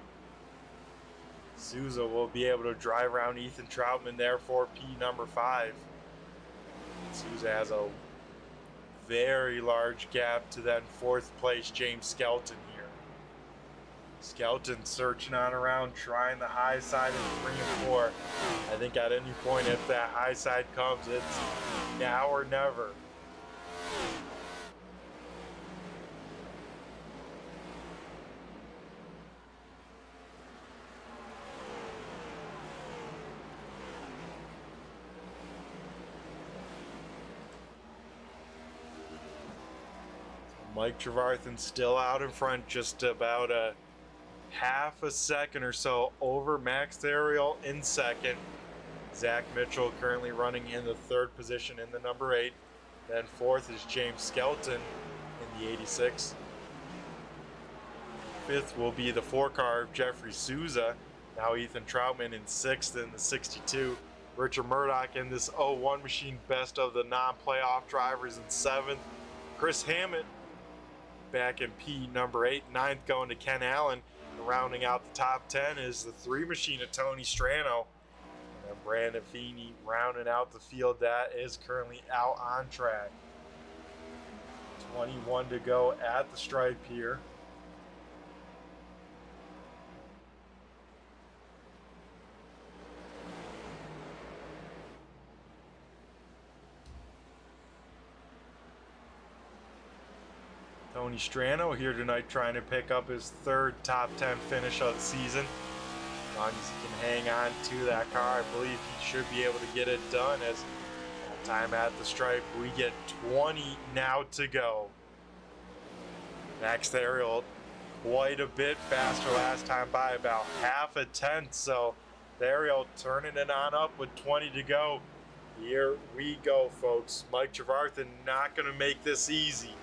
Souza will be able to drive around Ethan Troutman there for P number 5. Souza has a very large gap to then 4th place James Skelton here. Skelton searching on around, trying the high side in 3 and 4. I think at any point, if that high side comes, it's now or never. Mike Trevarthen still out in front, just about a half a second or so over Max Theriault in 2nd. Zach Mitchell currently running in the 3rd position in the number 8. Then 4th is James Skelton in the 86. 5th will be the 4 car of Jeffrey Souza. Now Ethan Troutman in 6th in the 62. Richard Murdoch in this 01 machine, best of the non-playoff drivers, in 7th. Chris Hammett back in P number 8. 9th going to Ken Allen. Rounding out the top 10 is the 3 machine of Tony Strano. And Brandon Feeney rounding out the field that is currently out on track. 21 to go at the stripe here. Tony Strano here tonight trying to pick up his 3rd top 10 finish of the season. As long as he can hang on to that car, I believe he should be able to get it done, as time at the stripe, we get 20 now to go. Max Theriault quite a bit faster last time by about half a tenth, so Theriault turning it on up with 20 to go. Here we go, folks. Mike Trevarthen not going to make this easy.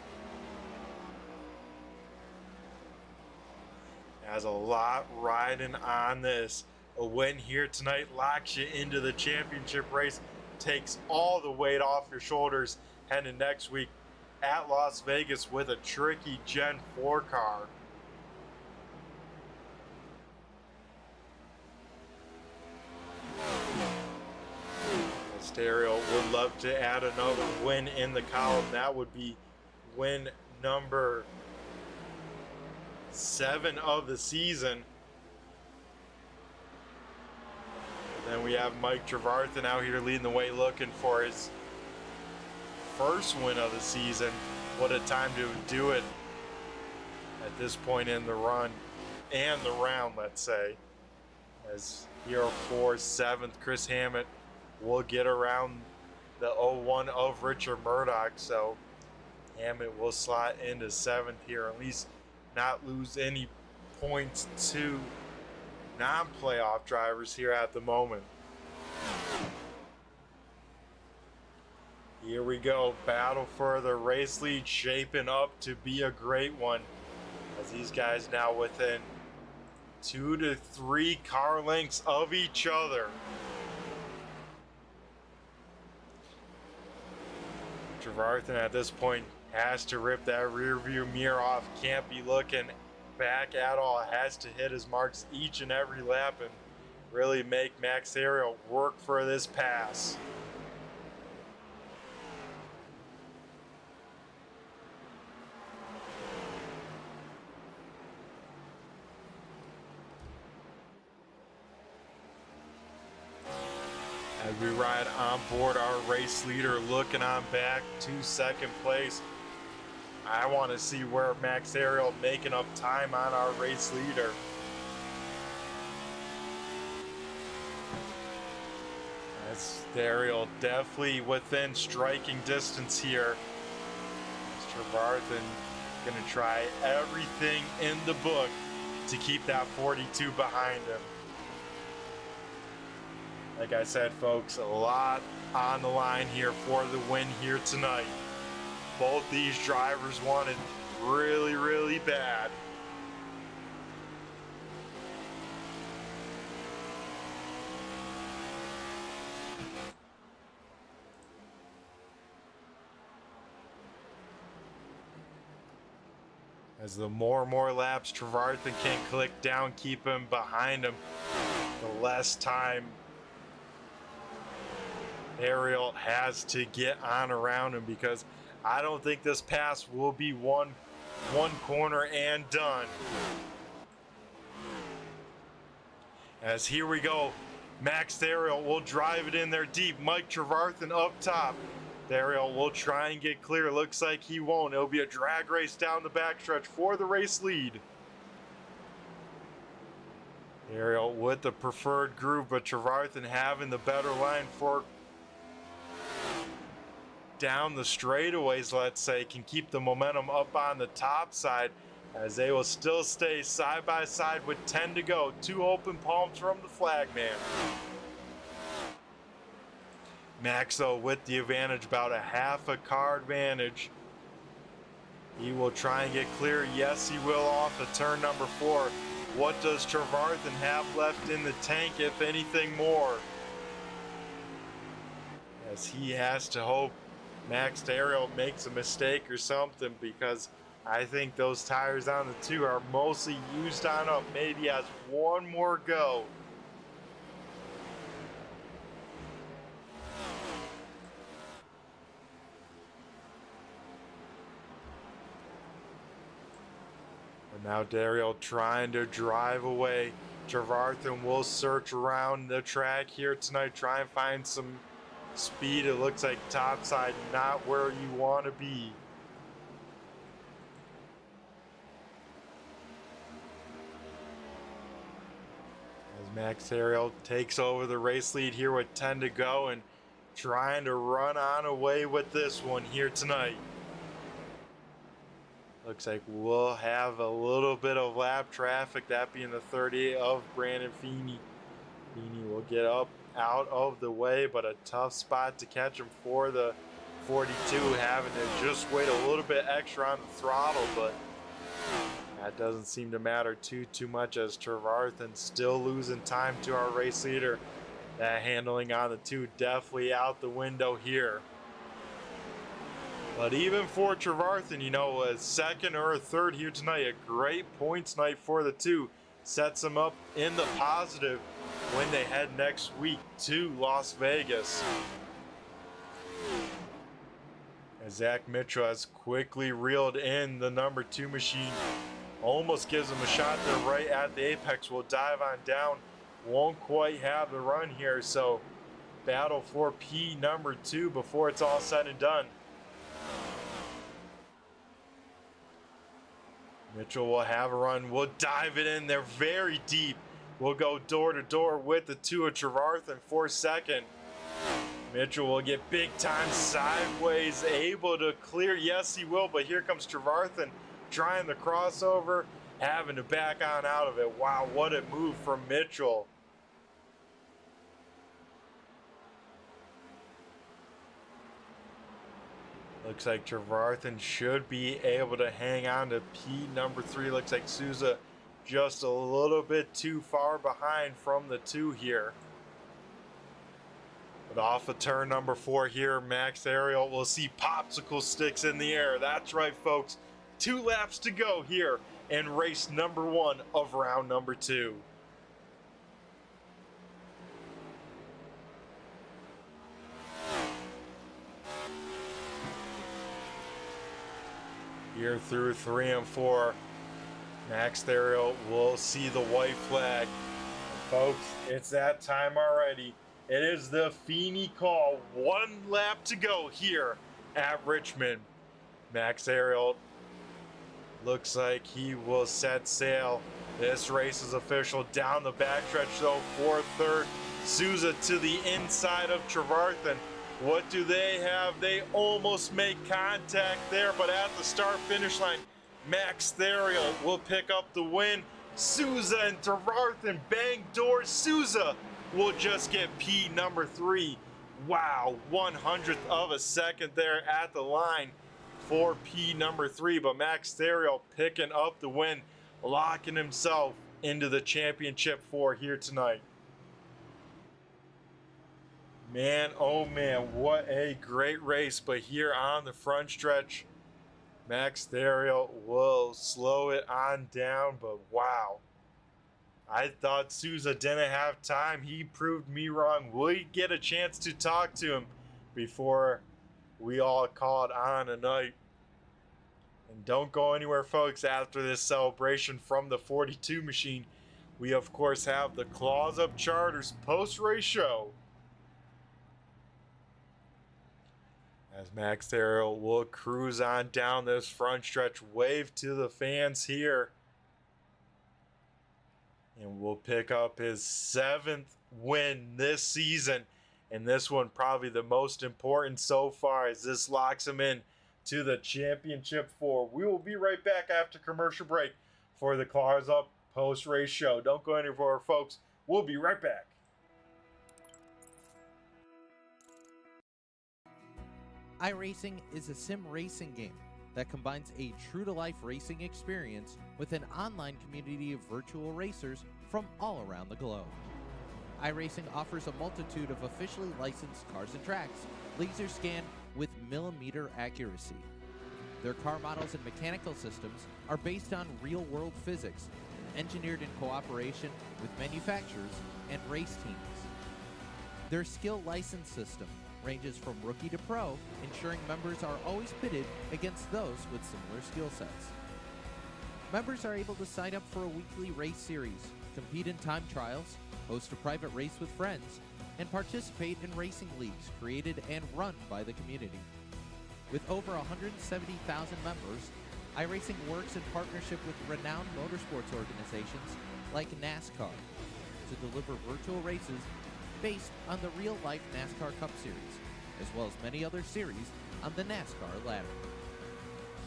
Has a lot riding on this. A win here tonight locks you into the championship race, takes all the weight off your shoulders heading next week at Las Vegas with a tricky Gen 4 car. Stereo would love to add another win in the column. That would be win number 7 of the season. And then we have Mike Trevarthen out here leading the way, looking for his first win of the season. What a time to do it at this point in the run and the round, let's say. As Hero 4 7th, Chris Hammett will get around the 01 of Richard Murdoch, so Hammett will slot into 7th here, at least not lose any points to non-playoff drivers here at the moment. Here we go, battle for the race lead shaping up to be a great one, as these guys now within 2 to 3 car lengths of each other. Trevarthen at this point has to rip that rear view mirror off, can't be looking back at all, has to hit his marks each and every lap and really make Max Theriault work for this pass. as we ride on board our race leader, looking on back to second place. I want to see where Max Ariel making up time on our race leader. As Ariel definitely within striking distance here. Trevarthen gonna try everything in the book to keep that 42 behind him. Like I said, folks, a lot on the line here for the win here tonight. Both these drivers wanted really, really bad. As the more and more laps Trevarthen can click down, keep him behind him, the less time Ariel has to get on around him, because I don't think this pass will be one corner and done. As here we go, Max Ariel will drive it in there deep. Mike Trevarthen up top. Ariel will try and get clear. Looks like he won't. It'll be a drag race down the backstretch for the race lead. Ariel with the preferred groove, but Trevarthen having the better line for down the straightaways, let's say, can keep the momentum up on the top side, as they will still stay side by side with 10 to go. 2 open palms from the flagman. Max, though, with the advantage, about a half a car advantage. He will try and get clear. Yes, he will, off of turn number 4. What does Trevarthen have left in the tank, if anything more? As he has to hope Max Ariel makes a mistake or something, because I think those tires on the 2 are mostly used on up. Maybe has one more go. Now Ariel trying to drive away. Trevarthen will search around the track here tonight, try and find some speed. It looks like topside, not where you want to be. As Max Ariel takes over the race lead here with 10 to go and trying to run on away with this one here tonight. Looks like we'll have a little bit of lap traffic, that being the 38 of Brandon Feeney. Feeney will get up out of the way, but a tough spot to catch him for the 42, having to just wait a little bit extra on the throttle, but that doesn't seem to matter too much, as Trevarthen still losing time to our race leader. That handling on the 2 definitely out the window here. But even for Trevarthen, you know, a second or a third here tonight, a great points night for the 2. Sets them up in the positive when they head next week to Las Vegas. As Zach Mitchell has quickly reeled in the number 2 machine. Almost gives him a shot there right at the apex. Will dive on down. Won't quite have the run here, so battle for P number 2 before it's all said and done. Mitchell will have a run. We'll dive it in there very deep. We'll go door to door with the 2 of Trevarthen for second. Mitchell will get big time sideways, able to clear. Yes, he will, but here comes Trevarthen trying the crossover, having to back on out of it. Wow, what a move from Mitchell. Looks like Trevarthen should be able to hang on to P number 3. Looks like Souza just a little bit too far behind from the 2 here. But off of turn number 4 here, Max Ariel will see popsicle sticks in the air. That's right, folks. 2 laps to go here in race number 1 of round number 2. Here through 3 and 4, Max Ariel will see the white flag. Folks, it's that time already. It is the Feeney Call. 1 lap to go here at Richmond. Max Ariel looks like he will set sail. This race is official down the backstretch though for third. Souza to the inside of Trevarthen. What do they have? They almost make contact there, but at the start-finish line, Max Theriault will pick up the win. Souza and Trevarthen bang doors. Souza will just get P number 3. Wow, 100th of a second there at the line for P number 3, but Max Theriault picking up the win, locking himself into the championship 4 here tonight. Man, oh man, what a great race. But here on the front stretch, Max Theriault will slow it on down. But wow, I thought Souza didn't have time. He proved me wrong. We get a chance to talk to him before we all call it on a night. And don't go anywhere, folks. After this celebration from the 42 machine, we of course have the Claws Up Charters post-race show. As Max Theriault will cruise on down this front stretch, wave to the fans here. And will pick up his 7th win this season. And this one probably the most important so far, as this locks him in to the championship 4. We will be right back after commercial break for the Claws Up post-race show. Don't go anywhere, folks. We'll be right back. iRacing is a sim racing game that combines a true-to-life racing experience with an online community of virtual racers from all around the globe. iRacing offers a multitude of officially licensed cars and tracks, laser scanned with millimeter accuracy. Their car models and mechanical systems are based on real-world physics, engineered in cooperation with manufacturers and race teams. Their skill license system ranges from rookie to pro, ensuring members are always pitted against those with similar skill sets. Members are able to sign up for a weekly race series, compete in time trials, host a private race with friends, and participate in racing leagues created and run by the community. With over 170,000 members, iRacing works in partnership with renowned motorsports organizations like NASCAR to deliver virtual races based on the real-life NASCAR Cup Series, as well as many other series on the NASCAR ladder.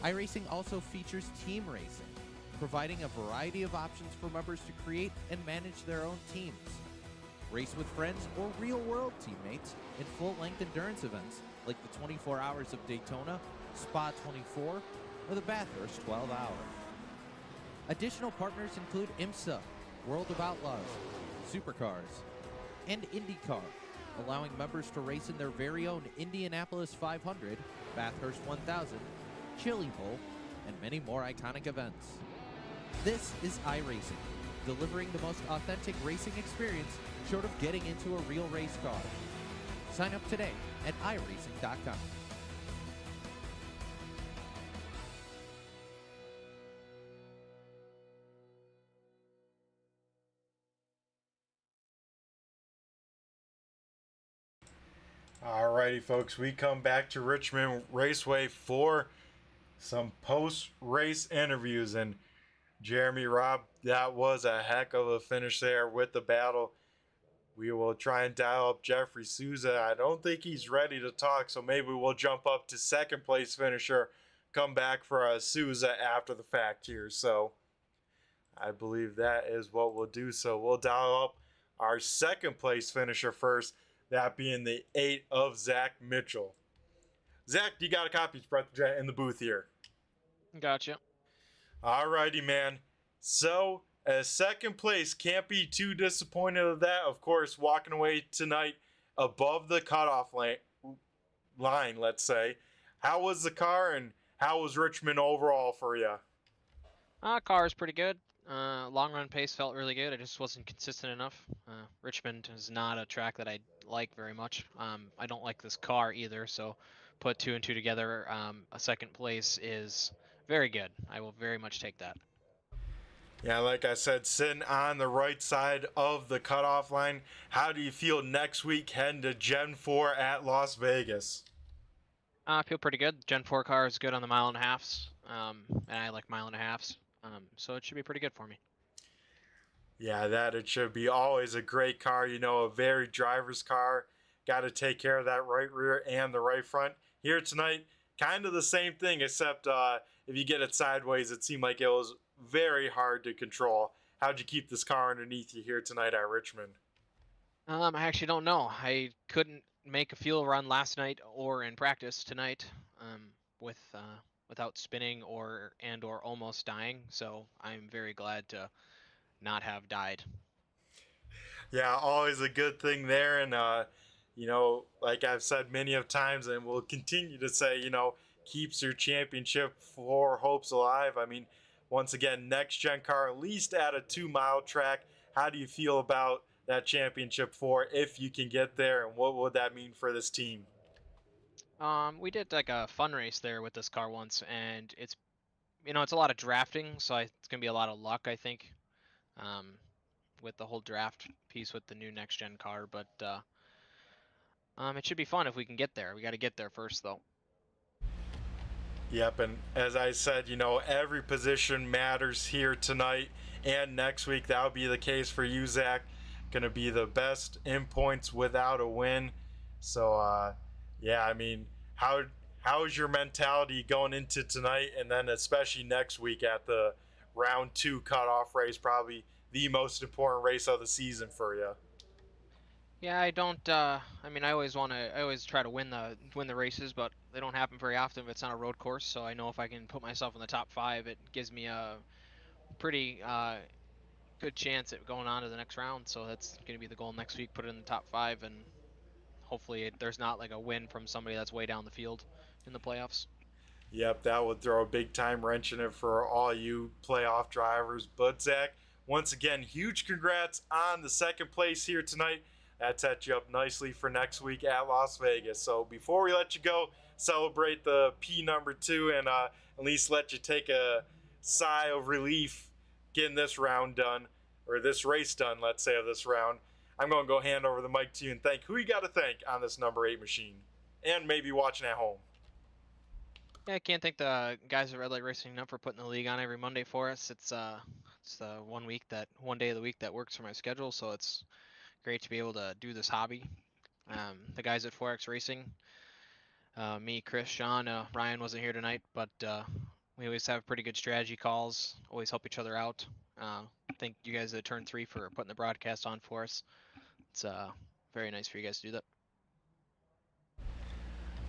iRacing also features team racing, providing a variety of options for members to create and manage their own teams. Race with friends or real-world teammates in full-length endurance events like the 24 Hours of Daytona, Spa 24, or the Bathurst 12 Hour. Additional partners include IMSA, World of Outlaws, Supercars, and IndyCar, allowing members to race in their very own Indianapolis 500, Bathurst 1000, Chili Bowl, and many more iconic events. This is iRacing, delivering the most authentic racing experience short of getting into a real race car. Sign up today at iRacing.com. Alrighty, folks, we come back to Richmond Raceway for some post-race interviews. And Jeremy, Rob, that was a heck of a finish there with the battle. We will try and dial up Jeffrey Souza. I don't think he's ready to talk, so maybe we'll jump up to second place finisher, come back for a Souza after the fact here. So I believe that is what we'll do. So we'll dial up our second place finisher first, that being the 8 of Zach Mitchell. Zach, you got a copy? It's Brett the Jet in the booth here. Gotcha. Alrighty, man. So, second place, can't be too disappointed of that. Of course, walking away tonight above the cutoff line, let's say. How was the car, and how was Richmond overall for you? Car is pretty good. Long run pace felt really good. I just wasn't consistent enough. Richmond is not a track that I like very much. I don't like this car either, so put 2 and 2 together. A second place is very good. I will very much take that. Yeah, like I said, sitting on the right side of the cutoff line. How do you feel next week heading to Gen 4 at Las Vegas? I feel pretty good. Gen 4 car is good on the mile and a halfs, and I like mile and a halfs, so it should be pretty good for me. Yeah, that it should be always a great car. You know, a very driver's car. Got to take care of that right rear and the right front. Here tonight, kind of the same thing, except if you get it sideways, it seemed like it was very hard to control. How'd you keep this car underneath you here tonight at Richmond? I actually don't know. I couldn't make a fuel run last night or in practice tonight, with without spinning or almost dying. So I'm very glad to not have died. Yeah, always a good thing there. And, you know, like I've said many of times and will continue to say, you know, keeps your championship floor hopes alive. I mean, once again, next gen car, at least at a 2 mile track. How do you feel about that championship floor if you can get there? And what would that mean for this team? We did like a fun race there with this car once, and it's a lot of drafting, so it's gonna be a lot of luck, I think, um, with the whole draft piece with the new next gen car. But it should be fun if we can get there. We got to get there first, though. Yep, and as I said, you know, every position matters here tonight and next week. That'll be the case for you, Zach. Gonna be the best in points without a win. So, yeah, I mean, how is your mentality going into tonight, and then especially next week at the round 2 cutoff race, probably the most important race of the season for you? Yeah, I don't. I mean, I always try to win the races, but they don't happen very often if it's not a road course. So I know if I can put myself in the top five, it gives me a pretty good chance at going on to the next round. So that's going to be the goal next week: put it in the top five, and hopefully there's not like a win from somebody that's way down the field in the playoffs. Yep, that would throw a big time wrench in it for all you playoff drivers. But Zach, once again, huge congrats on the second place here tonight. That sets you up nicely for next week at Las Vegas. So before we let you go, celebrate the P number 2 and at least let you take a sigh of relief getting this round done, or this race done, let's say, of this round. I'm going to go hand over the mic to you and thank who you got to thank on this number 8 machine and maybe watching at home. Yeah, I can't thank the guys at Red Light Racing enough for putting the league on every Monday for us. It's the one day of the week that works for my schedule, so it's great to be able to do this hobby. The guys at Forex Racing, me, Chris, Sean, Ryan wasn't here tonight, but we always have pretty good strategy calls. Always help each other out. Thank you guys at Turn 3 for putting the broadcast on for us. It's very nice for you guys to do that.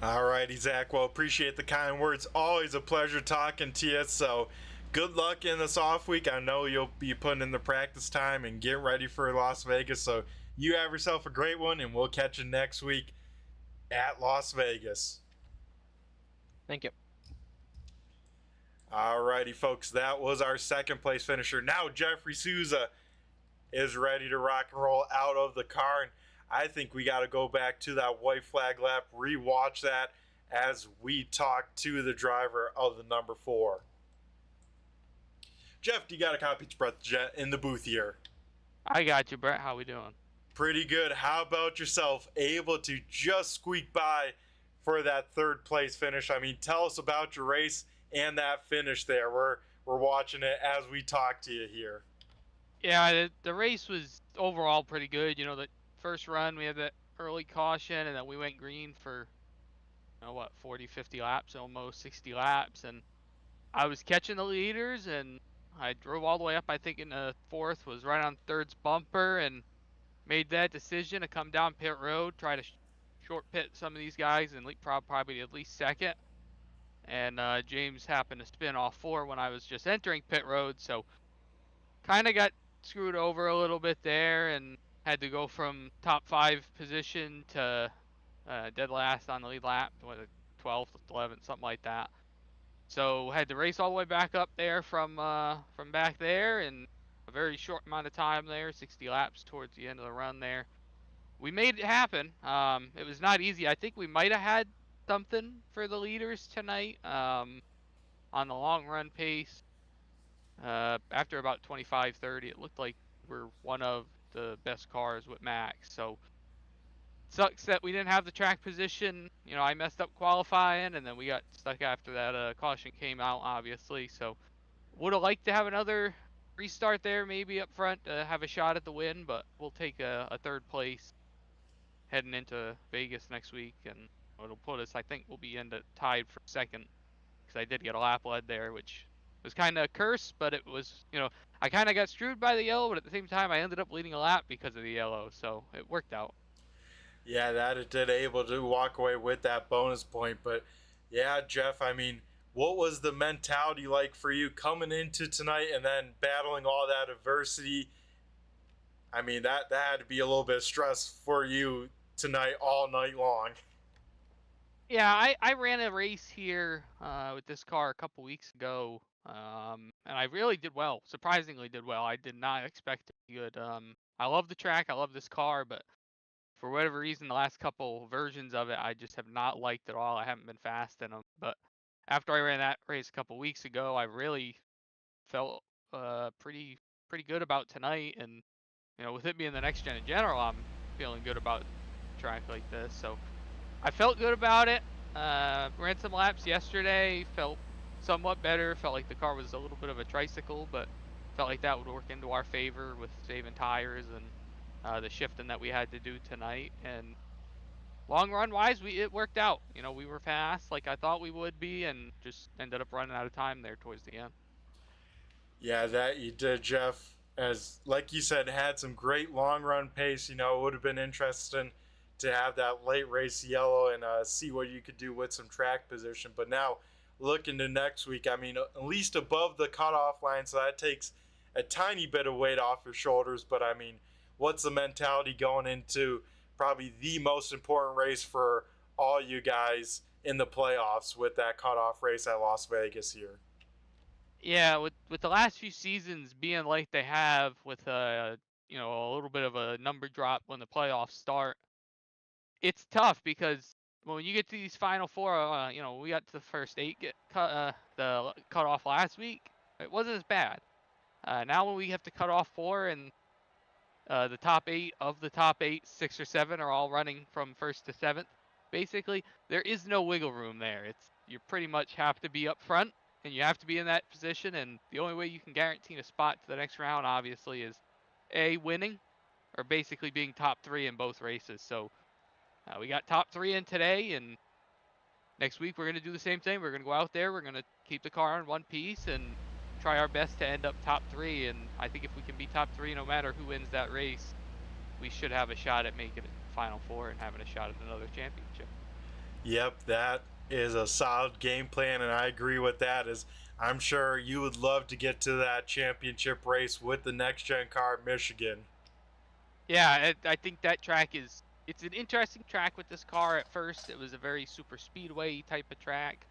All righty, Zach. Well, appreciate the kind words. Always a pleasure talking to you. So, good luck in this off week. I know you'll be putting in the practice time and getting ready for Las Vegas. So, you have yourself a great one, and we'll catch you next week at Las Vegas. Thank you. All righty, folks. That was our second place finisher. Now, Jeffrey Souza is ready to rock and roll out of the car. And I think we got to go back to that white flag lap, rewatch that as we talk to the driver of the number 4. Jeff, do you got a copy to Brett Jet in the booth here? I got you, Brett. How we doing? Pretty good. How about yourself? Able to just squeak by for that third place finish. I mean, tell us about your race and that finish there. We're watching it as we talk to you here. Yeah, the race was overall pretty good. You know, the first run we had that early caution, and then we went green for 40, 50 laps, almost 60 laps, and I was catching the leaders, and I drove all the way up. I think in the fourth, was right on third's bumper, and made that decision to come down pit road, try to short pit some of these guys, and leapfrog probably at least second. And James happened to spin off 4 when I was just entering pit road, so kind of got screwed over a little bit there, and had to go from top 5 position to dead last on the lead lap, 12th, 11th, something like that. So had to race all the way back up there from back there in a very short amount of time there, 60 laps towards the end of the run there. We made it happen. It was not easy. I think we might have had something for the leaders tonight on the long run pace. after about 25, 30, it looked like we're one of the best cars with Max. So sucks that we didn't have the track position. You know, I messed up qualifying, and then we got stuck after that caution came out, obviously. So would have liked to have another restart there, maybe up front, have a shot at the win, but we'll take a third place heading into Vegas next week, and it'll put us, I think, we'll be tied for second, because I did get a lap lead there, which was kind of a curse, but it was, you know, I kind of got screwed by the yellow, but at the same time, I ended up leading a lap because of the yellow, so it worked out. Yeah, that it did able to walk away with that bonus point. But yeah, Jeff, I mean, what was the mentality like for you coming into tonight and then battling all that adversity? I mean, that had to be a little bit of stress for you tonight all night long. Yeah, I ran a race here with this car a couple weeks ago, and I really did well. Surprisingly, did well. I did not expect to be good. I love the track. I love this car, but for whatever reason, the last couple versions of it, I just have not liked at all. I haven't been fast in them. But after I ran that race a couple weeks ago, I really felt pretty good about tonight. And you know, with it being the next gen in general, I'm feeling good about a track like this. So I felt good about it. Ran some laps yesterday. Felt somewhat better. Felt like the car was a little bit of a tricycle, but felt like that would work into our favor with saving tires and the shifting that we had to do tonight. And long run wise, it worked out. You know, we were fast like I thought we would be, and just ended up running out of time there towards the end. Yeah, that you did, Jeff. As like you said, had some great long run pace. You know, it would have been interesting to have that late race yellow and see what you could do with some track position. But now, looking to next week, I mean, at least above the cutoff line, so that takes a tiny bit of weight off your shoulders. But I mean, what's the mentality going into probably the most important race for all you guys in the playoffs with that cutoff race at Las Vegas here? Yeah, with the last few seasons being like they have, with you know, a little bit of a number drop when the playoffs start, it's tough because when you get to these final four, you know, we got to the first eight get cut, the cutoff last week. It wasn't as bad. Now when we have to cut off four, and the top eight of the top eight, 6 or 7 are all running from first to seventh. Basically, there is no wiggle room there. It's you pretty much have to be up front, and you have to be in that position. And the only way you can guarantee a spot to the next round, obviously, is winning, or basically being top 3 in both races. So we got top 3 in today, and next week we're going to do the same thing. We're going to go out there. We're going to keep the car in one piece and try our best to end up top 3. And I think if we can be top 3, no matter who wins that race, we should have a shot at making it Final Four and having a shot at another championship. Yep, that is a solid game plan, and I agree with that. As I'm sure you would love to get to that championship race with the next gen car at Michigan. Yeah, I think that track it's an interesting track with this car. At first, it was a very super speedway type of track.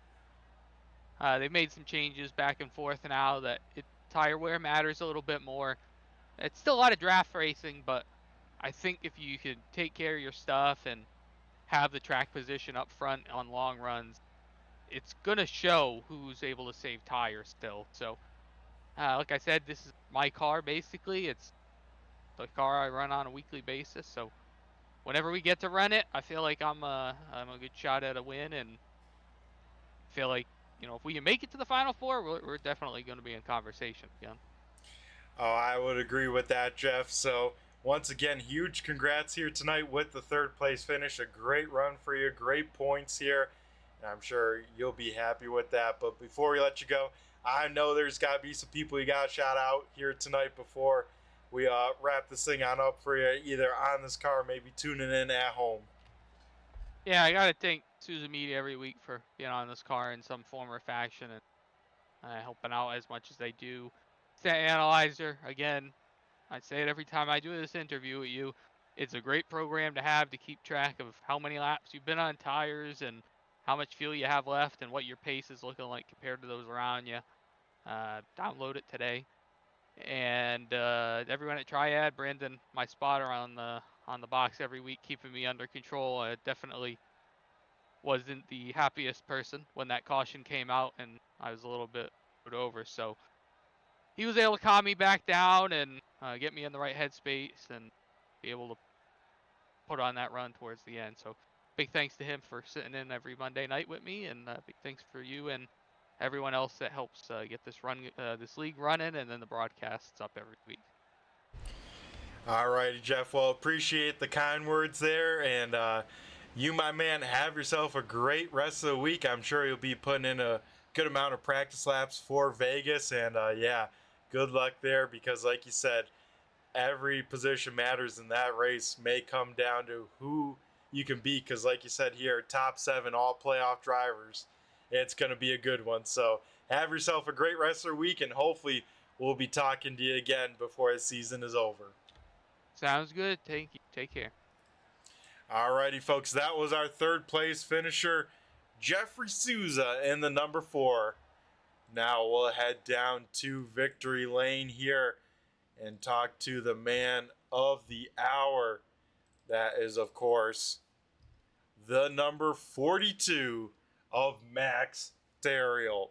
They made some changes back and forth now that tire wear matters a little bit more. It's still a lot of draft racing, but I think if you can take care of your stuff and have the track position up front on long runs, it's gonna show who's able to save tires still. So, like I said, this is my car basically. It's the car I run on a weekly basis. So whenever we get to run it, I feel like I'm a good shot at a win, and feel like, you know, if we can make it to the Final Four, we're definitely going to be in conversation again. Oh, I would agree with that, Jeff. So once again, huge congrats here tonight with the third place finish. A great run for you, great points here. And I'm sure you'll be happy with that. But before we let you go, I know there's got to be some people you got to shout out here tonight before we wrap this thing on up for you, either on this car or maybe tuning in at home. Yeah, I got to thank Susan Media every week for being on this car in some form or fashion, and helping out as much as they do. Stat Analyzer, again, I say it every time I do this interview with you. It's a great program to have to keep track of how many laps you've been on tires and how much fuel you have left and what your pace is looking like compared to those around you. Download it today. And everyone at Triad, Brandon, my spotter on the box every week, keeping me under control. I definitely wasn't the happiest person when that caution came out, and I was a little bit put over. So he was able to calm me back down and get me in the right headspace and be able to put on that run towards the end. So big thanks to him for sitting in every Monday night with me, and big thanks for you and everyone else that helps get this league running, and then the broadcasts up every week. All righty, Jeff. Well, appreciate the kind words there, and you, my man, have yourself a great rest of the week. I'm sure you'll be putting in a good amount of practice laps for Vegas, and yeah, good luck there because, like you said, every position matters in that race. May come down to who you can beat because, like you said here, top 7 all playoff drivers. It's going to be a good one. So have yourself a great rest of the week, and hopefully we'll be talking to you again before the season is over. Sounds good. Thank you. Take care. Alrighty, folks, that was our 3rd place finisher, Jeffrey Souza, in the number 4. Now we'll head down to victory lane here and talk to the man of the hour. That is, of course, the number 42 of Max Terriel.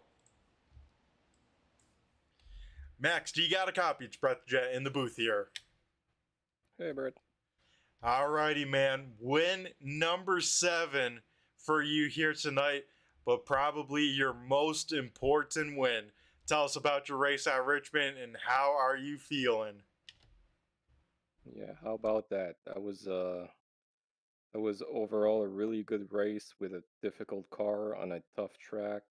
Max, do you got a copy of Brett Jet in the booth here? Hey, Brett. Alrighty, man. Win number 7 for you here tonight, but probably your most important win. Tell us about your race at Richmond and how are you feeling? Yeah, how about that? That was overall a really good race with a difficult car on a tough track.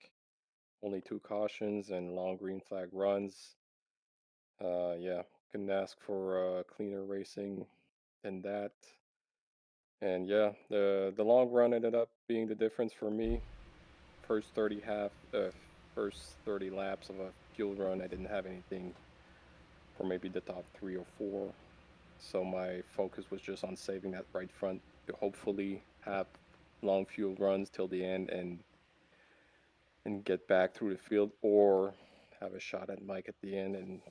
Only 2 cautions and long green flag runs. Yeah, couldn't ask for cleaner racing than that. And yeah, the long run ended up being the difference for me. First 30 laps of a fuel run, I didn't have anything for maybe the top 3 or 4. So my focus was just on saving that right front to hopefully have long fuel runs till the end and get back through the field, or have a shot at Mike at the end, and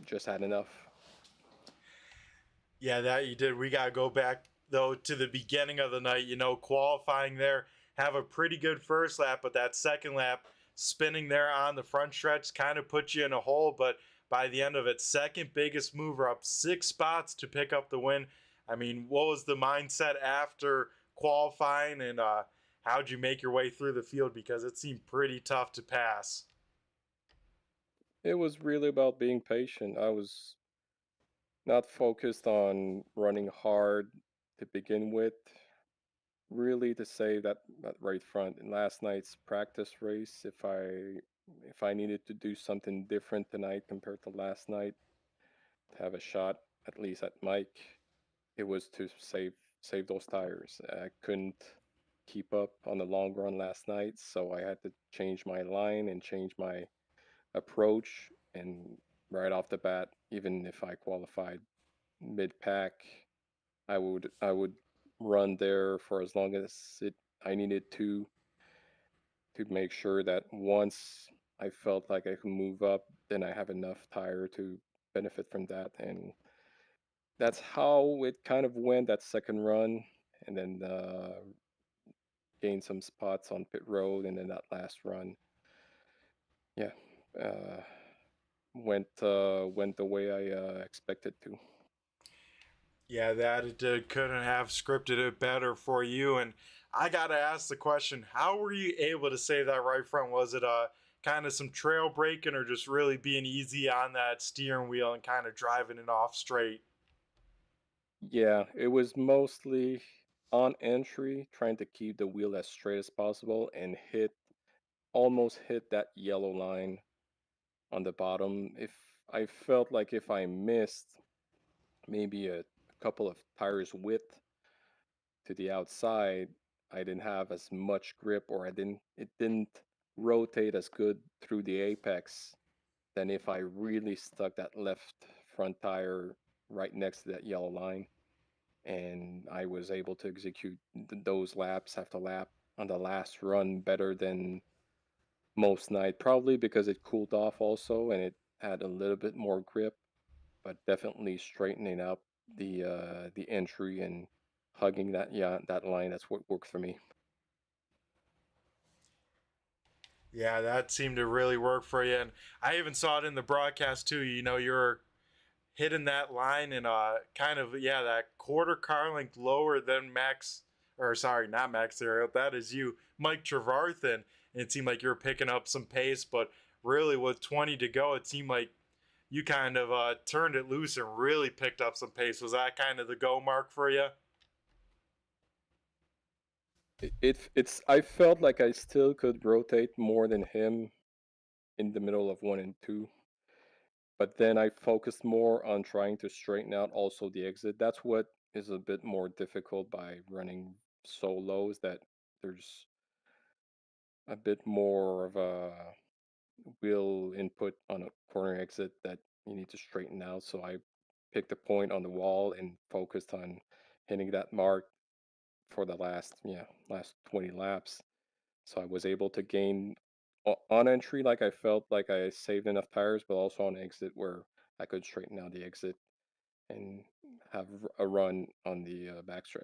just had enough. Yeah, that you did. We got to go back, though, to the beginning of the night. You know, qualifying there, have a pretty good first lap, but that second lap, spinning there on the front stretch, kind of put you in a hole. But by the end of it, second biggest mover, up 6 spots to pick up the win. I mean, what was the mindset after qualifying, and how'd you make your way through the field? Because it seemed pretty tough to pass. It was really about being patient. I was not focused on running hard to begin with, really to save that right front. In last night's practice race, if I needed to do something different tonight compared to last night, to have a shot at least at Mike, it was to save those tires. I couldn't keep up on the long run last night, so I had to change my line and change my approach. And right off the bat, even if I qualified mid-pack, I would run there for as long as I needed to make sure that once I felt like I could move up, then I have enough tire to benefit from that. And that's how it kind of went that second run, and then gained some spots on pit road, and then that last run, yeah, went the way I expected to. Yeah, that it did. Couldn't have scripted it better for you. And I got to ask the question, how were you able to save that right front? Was it kind of some trail braking or just really being easy on that steering wheel and kind of driving it off straight? Yeah, it was mostly on entry, trying to keep the wheel as straight as possible and almost hit that yellow line on the bottom. If I felt like if I missed maybe a couple of tires width to the outside, I didn't have as much grip, or it didn't rotate as good through the apex than if I really stuck that left front tire right next to that yellow line. And I was able to execute those laps after lap on the last run better than most night, probably because it cooled off also and it had a little bit more grip, but definitely straightening up the entry and hugging that line. That's what worked for me. Yeah, that seemed to really work for you. And I even saw it in the broadcast too. You know, you're hitting that line and kind of, yeah, that quarter car length lower than Max, or sorry, not Max Ariel. That is you, Mike Trevarthen. And it seemed like you were picking up some pace, but really with 20 to go, it seemed like you kind of turned it loose and really picked up some pace. Was that kind of the go mark for you? It's I felt like I still could rotate more than him in the middle of 1 and 2, but then I focused more on trying to straighten out also the exit. That's what is a bit more difficult by running so low, is that there's a bit more of a wheel input on a corner exit that you need to straighten out. So I picked a point on the wall and focused on hitting that mark for the last 20 laps. So I was able to gain on entry, like I felt like I saved enough tires, but also on exit where I could straighten out the exit and have a run on the backstretch.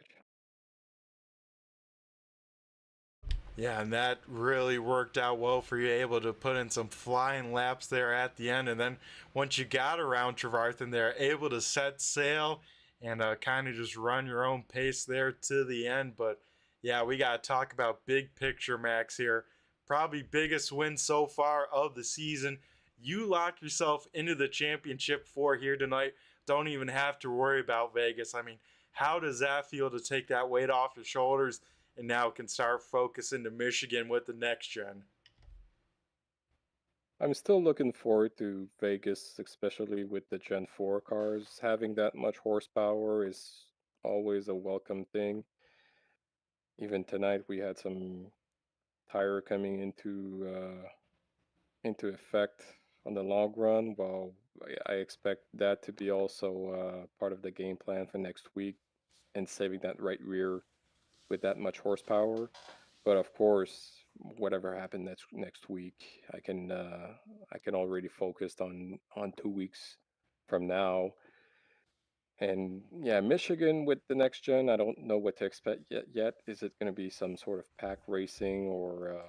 Yeah, and that really worked out well for you, able to put in some flying laps there at the end. And then once you got around Trevarthen there, able to set sail and kind of just run your own pace there to the end. But yeah, we got to talk about big picture, Max, here. Probably biggest win so far of the season. You lock yourself into the championship 4 here tonight. Don't even have to worry about Vegas. I mean, how does that feel to take that weight off your shoulders and now can start focusing to Michigan with the next gen? I'm still looking forward to Vegas, especially with the Gen 4 cars. Having that much horsepower is always a welcome thing. Even tonight, we had some tire coming into effect on the long run. Well, I expect that to be also part of the game plan for next week and saving that right rear with that much horsepower. But of course, whatever happened next week, I can already focus on 2 weeks from now. And yeah, Michigan with the next gen, I don't know what to expect yet. Is it going to be some sort of pack racing or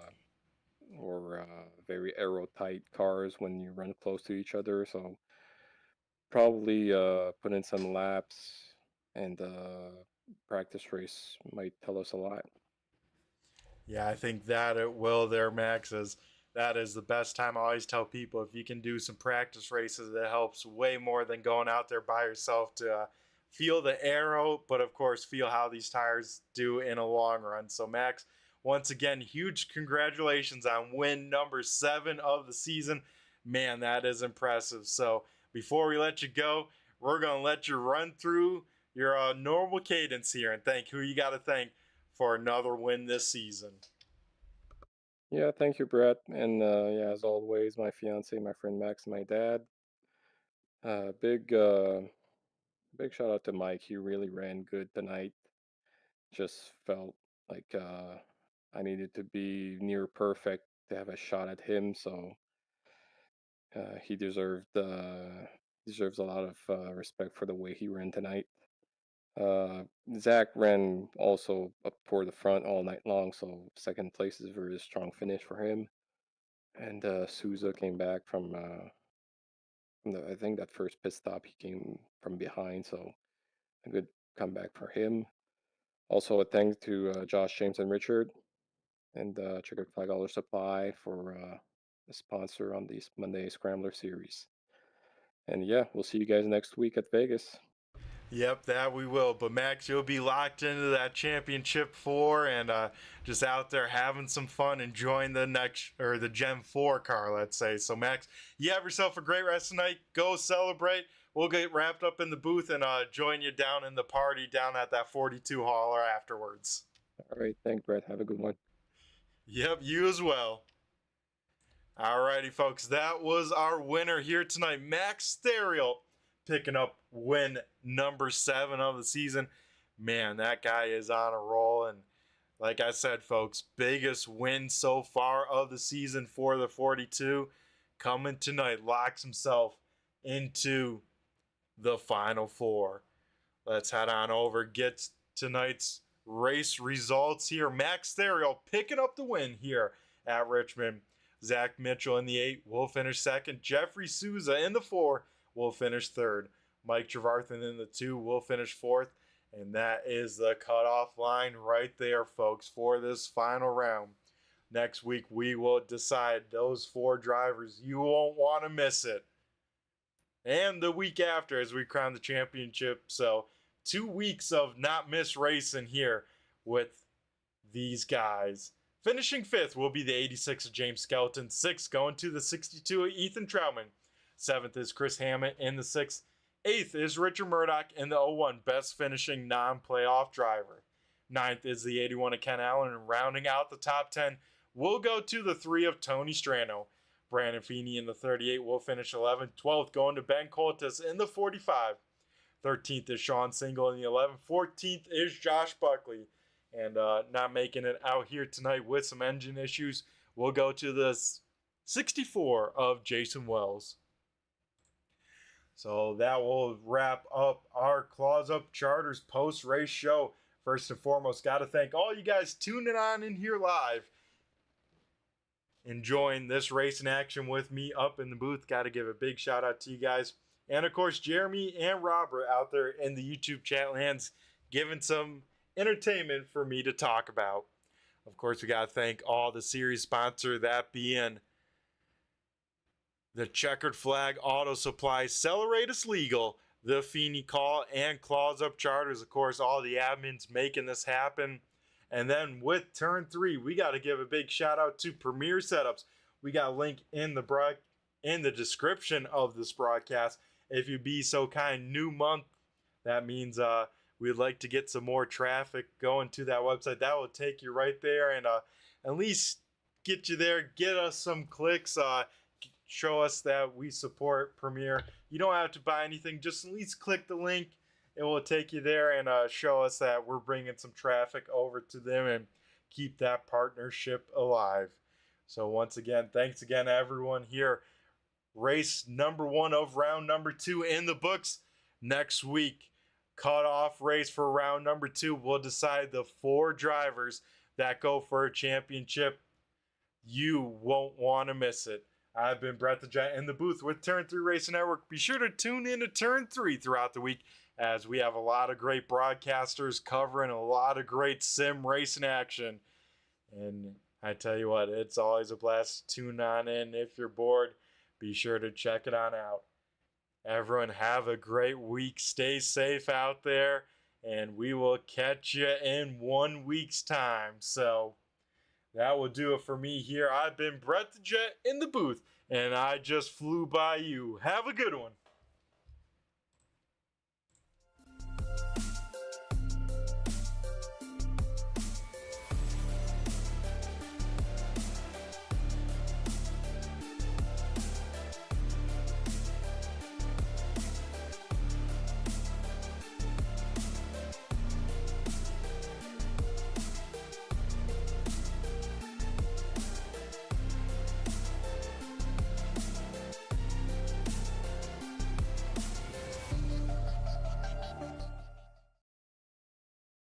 very aero tight cars when you run close to each other? So probably put in some laps, and practice race might tell us a lot. Yeah, I think that it will there, Max, as that is the best time. I always tell people if you can do some practice races, that helps way more than going out there by yourself to feel the arrow, but of course, feel how these tires do in a long run. So, Max, once again, huge congratulations on win number 7 of the season. Man, that is impressive. So, before we let you go, we're going to let you run through your normal cadence here and thank who you got to thank for another win this season. Yeah, thank you, Brett. And yeah, as always, my fiance, my friend Max, and my dad. Uh, big, uh, big shout out to Mike. He really ran good tonight. Just felt like I needed to be near perfect to have a shot at him. So he deserves a lot of respect for the way he ran tonight. Uh, Zach ran also up toward the front all night long, so second place is a very strong finish for him. And Souza came back from I think that first pit stop. He came from behind, so a good comeback for him. Also, a thanks to Josh, James, and Richard, and Checkered Flag Auto Supply for the sponsor on these Monday Scrambler series. And yeah, we'll see you guys next week at Vegas. Yep, that we will. But Max, you'll be locked into that championship 4 and just out there having some fun, enjoying the next or the Gen 4 car, let's say. So Max, you have yourself a great rest of the night. Go celebrate. We'll get wrapped up in the booth and join you down in the party down at that 42 hauler afterwards. All right, thanks, Brett. Have a good one. Yep, you as well. Alrighty, folks, that was our winner here tonight, Max Theriault, picking up win number 7 of the season. Man, that guy is on a roll, and like I said, folks, biggest win so far of the season for the 42. Coming tonight, locks himself into the Final 4. Let's head on over, get tonight's race results here. Max Theriault picking up the win here at Richmond. Zach Mitchell in the 8 will finish second. Jeffrey Souza in the 4 will finish third. Mike Trevarthen in the 2 will finish fourth. And that is the cutoff line right there, folks, for this final round. Next week, we will decide those 4 drivers. You won't want to miss it. And the week after, as we crown the championship. So 2 weeks of not miss racing here with these guys. Finishing 5th will be the 86 of James Skelton. 6th going to the 62 of Ethan Troutman. 7th is Chris Hammett in the 6th. 8th is Richard Murdoch in the 01, best finishing non-playoff driver. 9th is the 81 of Ken Allen, and rounding out the top 10 will go to the 3 of Tony Strano. Brandon Feeney in the 38 will finish 11th. 12th going to Ben Coltis in the 45. 13th is Sean Single in the 11. 14th is Josh Buckley. And not making it out here tonight with some engine issues, we'll go to the 64 of Jason Wells. So that will wrap up our Claws Up Charters post-race show. First and foremost, got to thank all you guys tuning on in here live, enjoying this race in action with me up in the booth. Got to give a big shout out to you guys. And of course, Jeremy and Robert out there in the YouTube chat lands giving some entertainment for me to talk about. Of course, we got to thank all the series sponsor, that being the Checkered Flag Auto Supply, Celeratus Legal, the Feeney Call, and Claws Up Charters. Of course, all the admins making this happen. And then with Turn 3, we got to give a big shout out to Premier Setups. We got a link in the description of this broadcast. If you be so kind, new month, that means we'd like to get some more traffic going to that website. That will take you right there and at least get you there, get us some clicks, show us that we support Premier. You don't have to buy anything, just at least click the link. It will take you there and show us that we're bringing some traffic over to them and keep that partnership alive. So once again, thanks again everyone here. Race number 1 of round number 2 in the books. Next week, cutoff race for round number 2 will decide the 4 drivers that go for a championship. You won't want to miss it. I've been Brett the Giant in the booth with Turn 3 Racing Network. Be sure to tune in to Turn 3 throughout the week, as we have a lot of great broadcasters covering a lot of great sim racing action. And I tell you what, it's always a blast to tune on in. If you're bored, be sure to check it on out. Everyone have a great week. Stay safe out there, and we will catch you in 1 week's time. So that will do it for me here. I've been Brett the Jet in the booth, and I just flew by you. Have a good one.